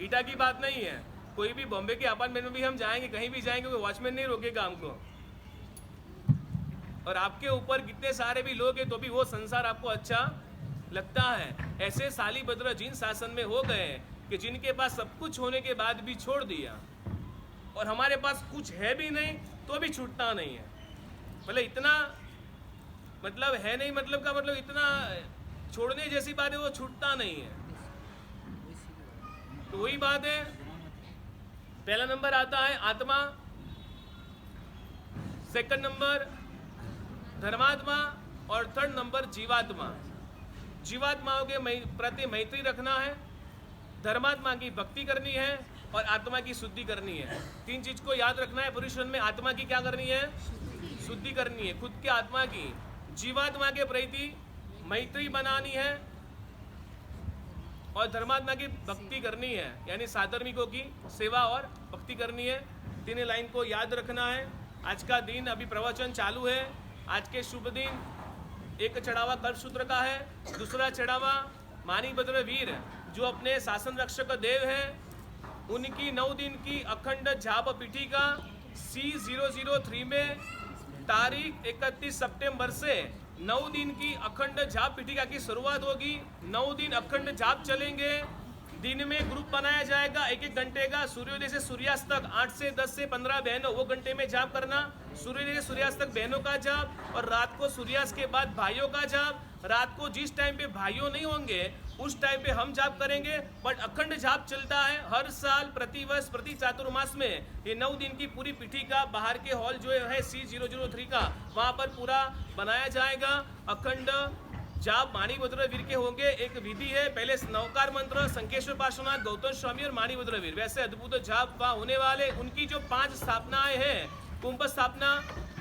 ईटा की बात नहीं है। कोई भी बॉम्बे के अपार्टमेंट में भी हम जाएंगे, कहीं भी जाएंगे, कोई वॉचमैन नहीं रोकेगा हमको। और आपके ऊपर कितने सारे भी लोग हैं तो भी वो संसार आपको अच्छा लगता है। ऐसे सालीभद्र जिन शासन में हो गए कि जिनके पास सब कुछ होने के बाद भी छोड़ दिया, और हमारे पास कुछ है भी नहीं तो भी छूटता नहीं है। मतलब इतना मतलब है नहीं, मतलब का मतलब इतना छोड़ने जैसी बात है, वो छूटता नहीं है। तो वही बात है, पहला नंबर आता है आत्मा, सेकंड नंबर धर्मात्मा, और थर्ड नंबर जीवात्मा। जीवात्माओं के प्रति मैत्री रखना है, धर्मात्मा की भक्ति करनी है, और आत्मा की शुद्धि करनी है। तीन चीज को याद रखना है पुरुष में। आत्मा की क्या करनी है? शुद्धि करनी है, खुद के आत्मा की। जीवात्मा के प्रति मैत्री बनानी है, और धर्मात्मा की भक्ति करनी है, यानी साधर्मिकों की सेवा और भक्ति करनी है। तीन लाइन को याद रखना है। आज का दिन अभी प्रवचन चालू है। आज के शुभ दिन एक चढ़ावा कल्पसूत्र का है, दूसरा चढ़ावा माणिकभद्र वीर जो अपने शासन रक्षक देव हैं, उनकी 9 दिन की अखंड जाप पीठिका C003 में तारीख 31 सितंबर से 9 दिन की अखंड जाप पीठिका की शुरुआत होगी। 9 दिन अखंड जाप चलेंगे। दिन में ग्रुप बनाया जाएगा 1-1 घंटे का। सूर्योदय से सूर्यास्त तक 8 से 10 से 15 बहनों वो घंटे में जाप करना। सूर्योदय से सूर्यास्त तक बहनों का जाप, और रात को सूर्यास्त के बाद भाइयों का जाप। रात को जिस टाइम पे भाइयों नहीं होंगे उस टाइम पे हम जाप करेंगे, बट अखंड जाप चलता है हर साल, प्रतिवर्ष, प्रति चातुर्मास में। ये 9 दिन की पूरी पीठिका बाहर के हॉल जो है C003 का, वहां पर पूरा बनाया जाएगा। अखंड जाप माणिभद्र वीर के होंगे। एक विधि है, पहले नवकार मंत्र संकेश्वर पार्श्वनाथ, गौतम स्वामी और माणिभद्र वीर, वैसे अद्भुत जाप वहां होने वाले। उनकी जो 5 स्थापनाएं हैं, कुंभ स्थापना,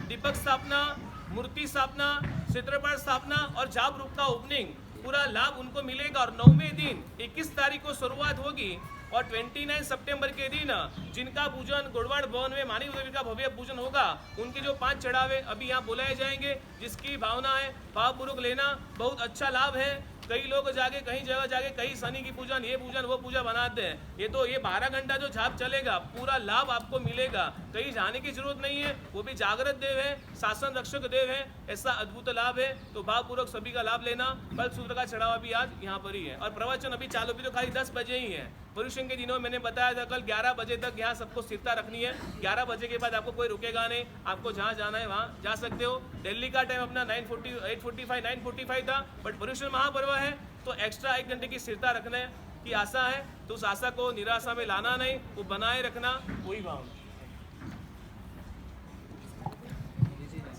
दीपक स्थापना, मूर्ति स्थापना, चित्रपट स्थापना और जाप रूप का ओपनिंग, पूरा लाभ उनको मिलेगा। और 9वें दिन 21 तारीख को शुरुआत होगी और 29 सितंबर के दिन जिनका पूजन गोड़वाड़ भवन में माणिभद्र वीर का भव्य पूजन होगा, उनके जो 5 चढ़ावे अभी यहाँ बुलाए जाएंगे। जिसकी भावना है भावपूर्वक लेना, बहुत अच्छा लाभ है। कई लोग जाके कहीं जगह जाके कहीं शनि की पूजन, ये पूजन, वो पूजा बनाते हैं। ये तो ये 12 घंटा जो जाप चलेगा, पूरा लाभ आपको मिलेगा, कहीं जाने की जरूरत नहीं है। वो भी जागृत देव है, शासन रक्षक देव है, ऐसा अद्भुत लाभ है। तो भावपूर्वक सभी का लाभ लेना। कल सूत्र का चढ़ावा भी आज यहाँ पर ही है और प्रवचन अभी चालू भी तो खाली 10 बजे ही है। पर्युषण के दिनों में मैंने बताया था कल 11 बजे तक यहाँ सबको स्थिरता रखनी है। 11 बजे के बाद आपको कोई रुकेगा नहीं, आपको जहाँ जाना है वहाँ जा सकते हो। दिल्ली का टाइम अपना 9:45 था, बट पर्युषण महापर्व है तो एक्स्ट्रा 1 घंटे की स्थिरता रखने की आशा है। तो उस आशा को निराशा में लाना नहीं, वो बनाए रखना, वही भावना।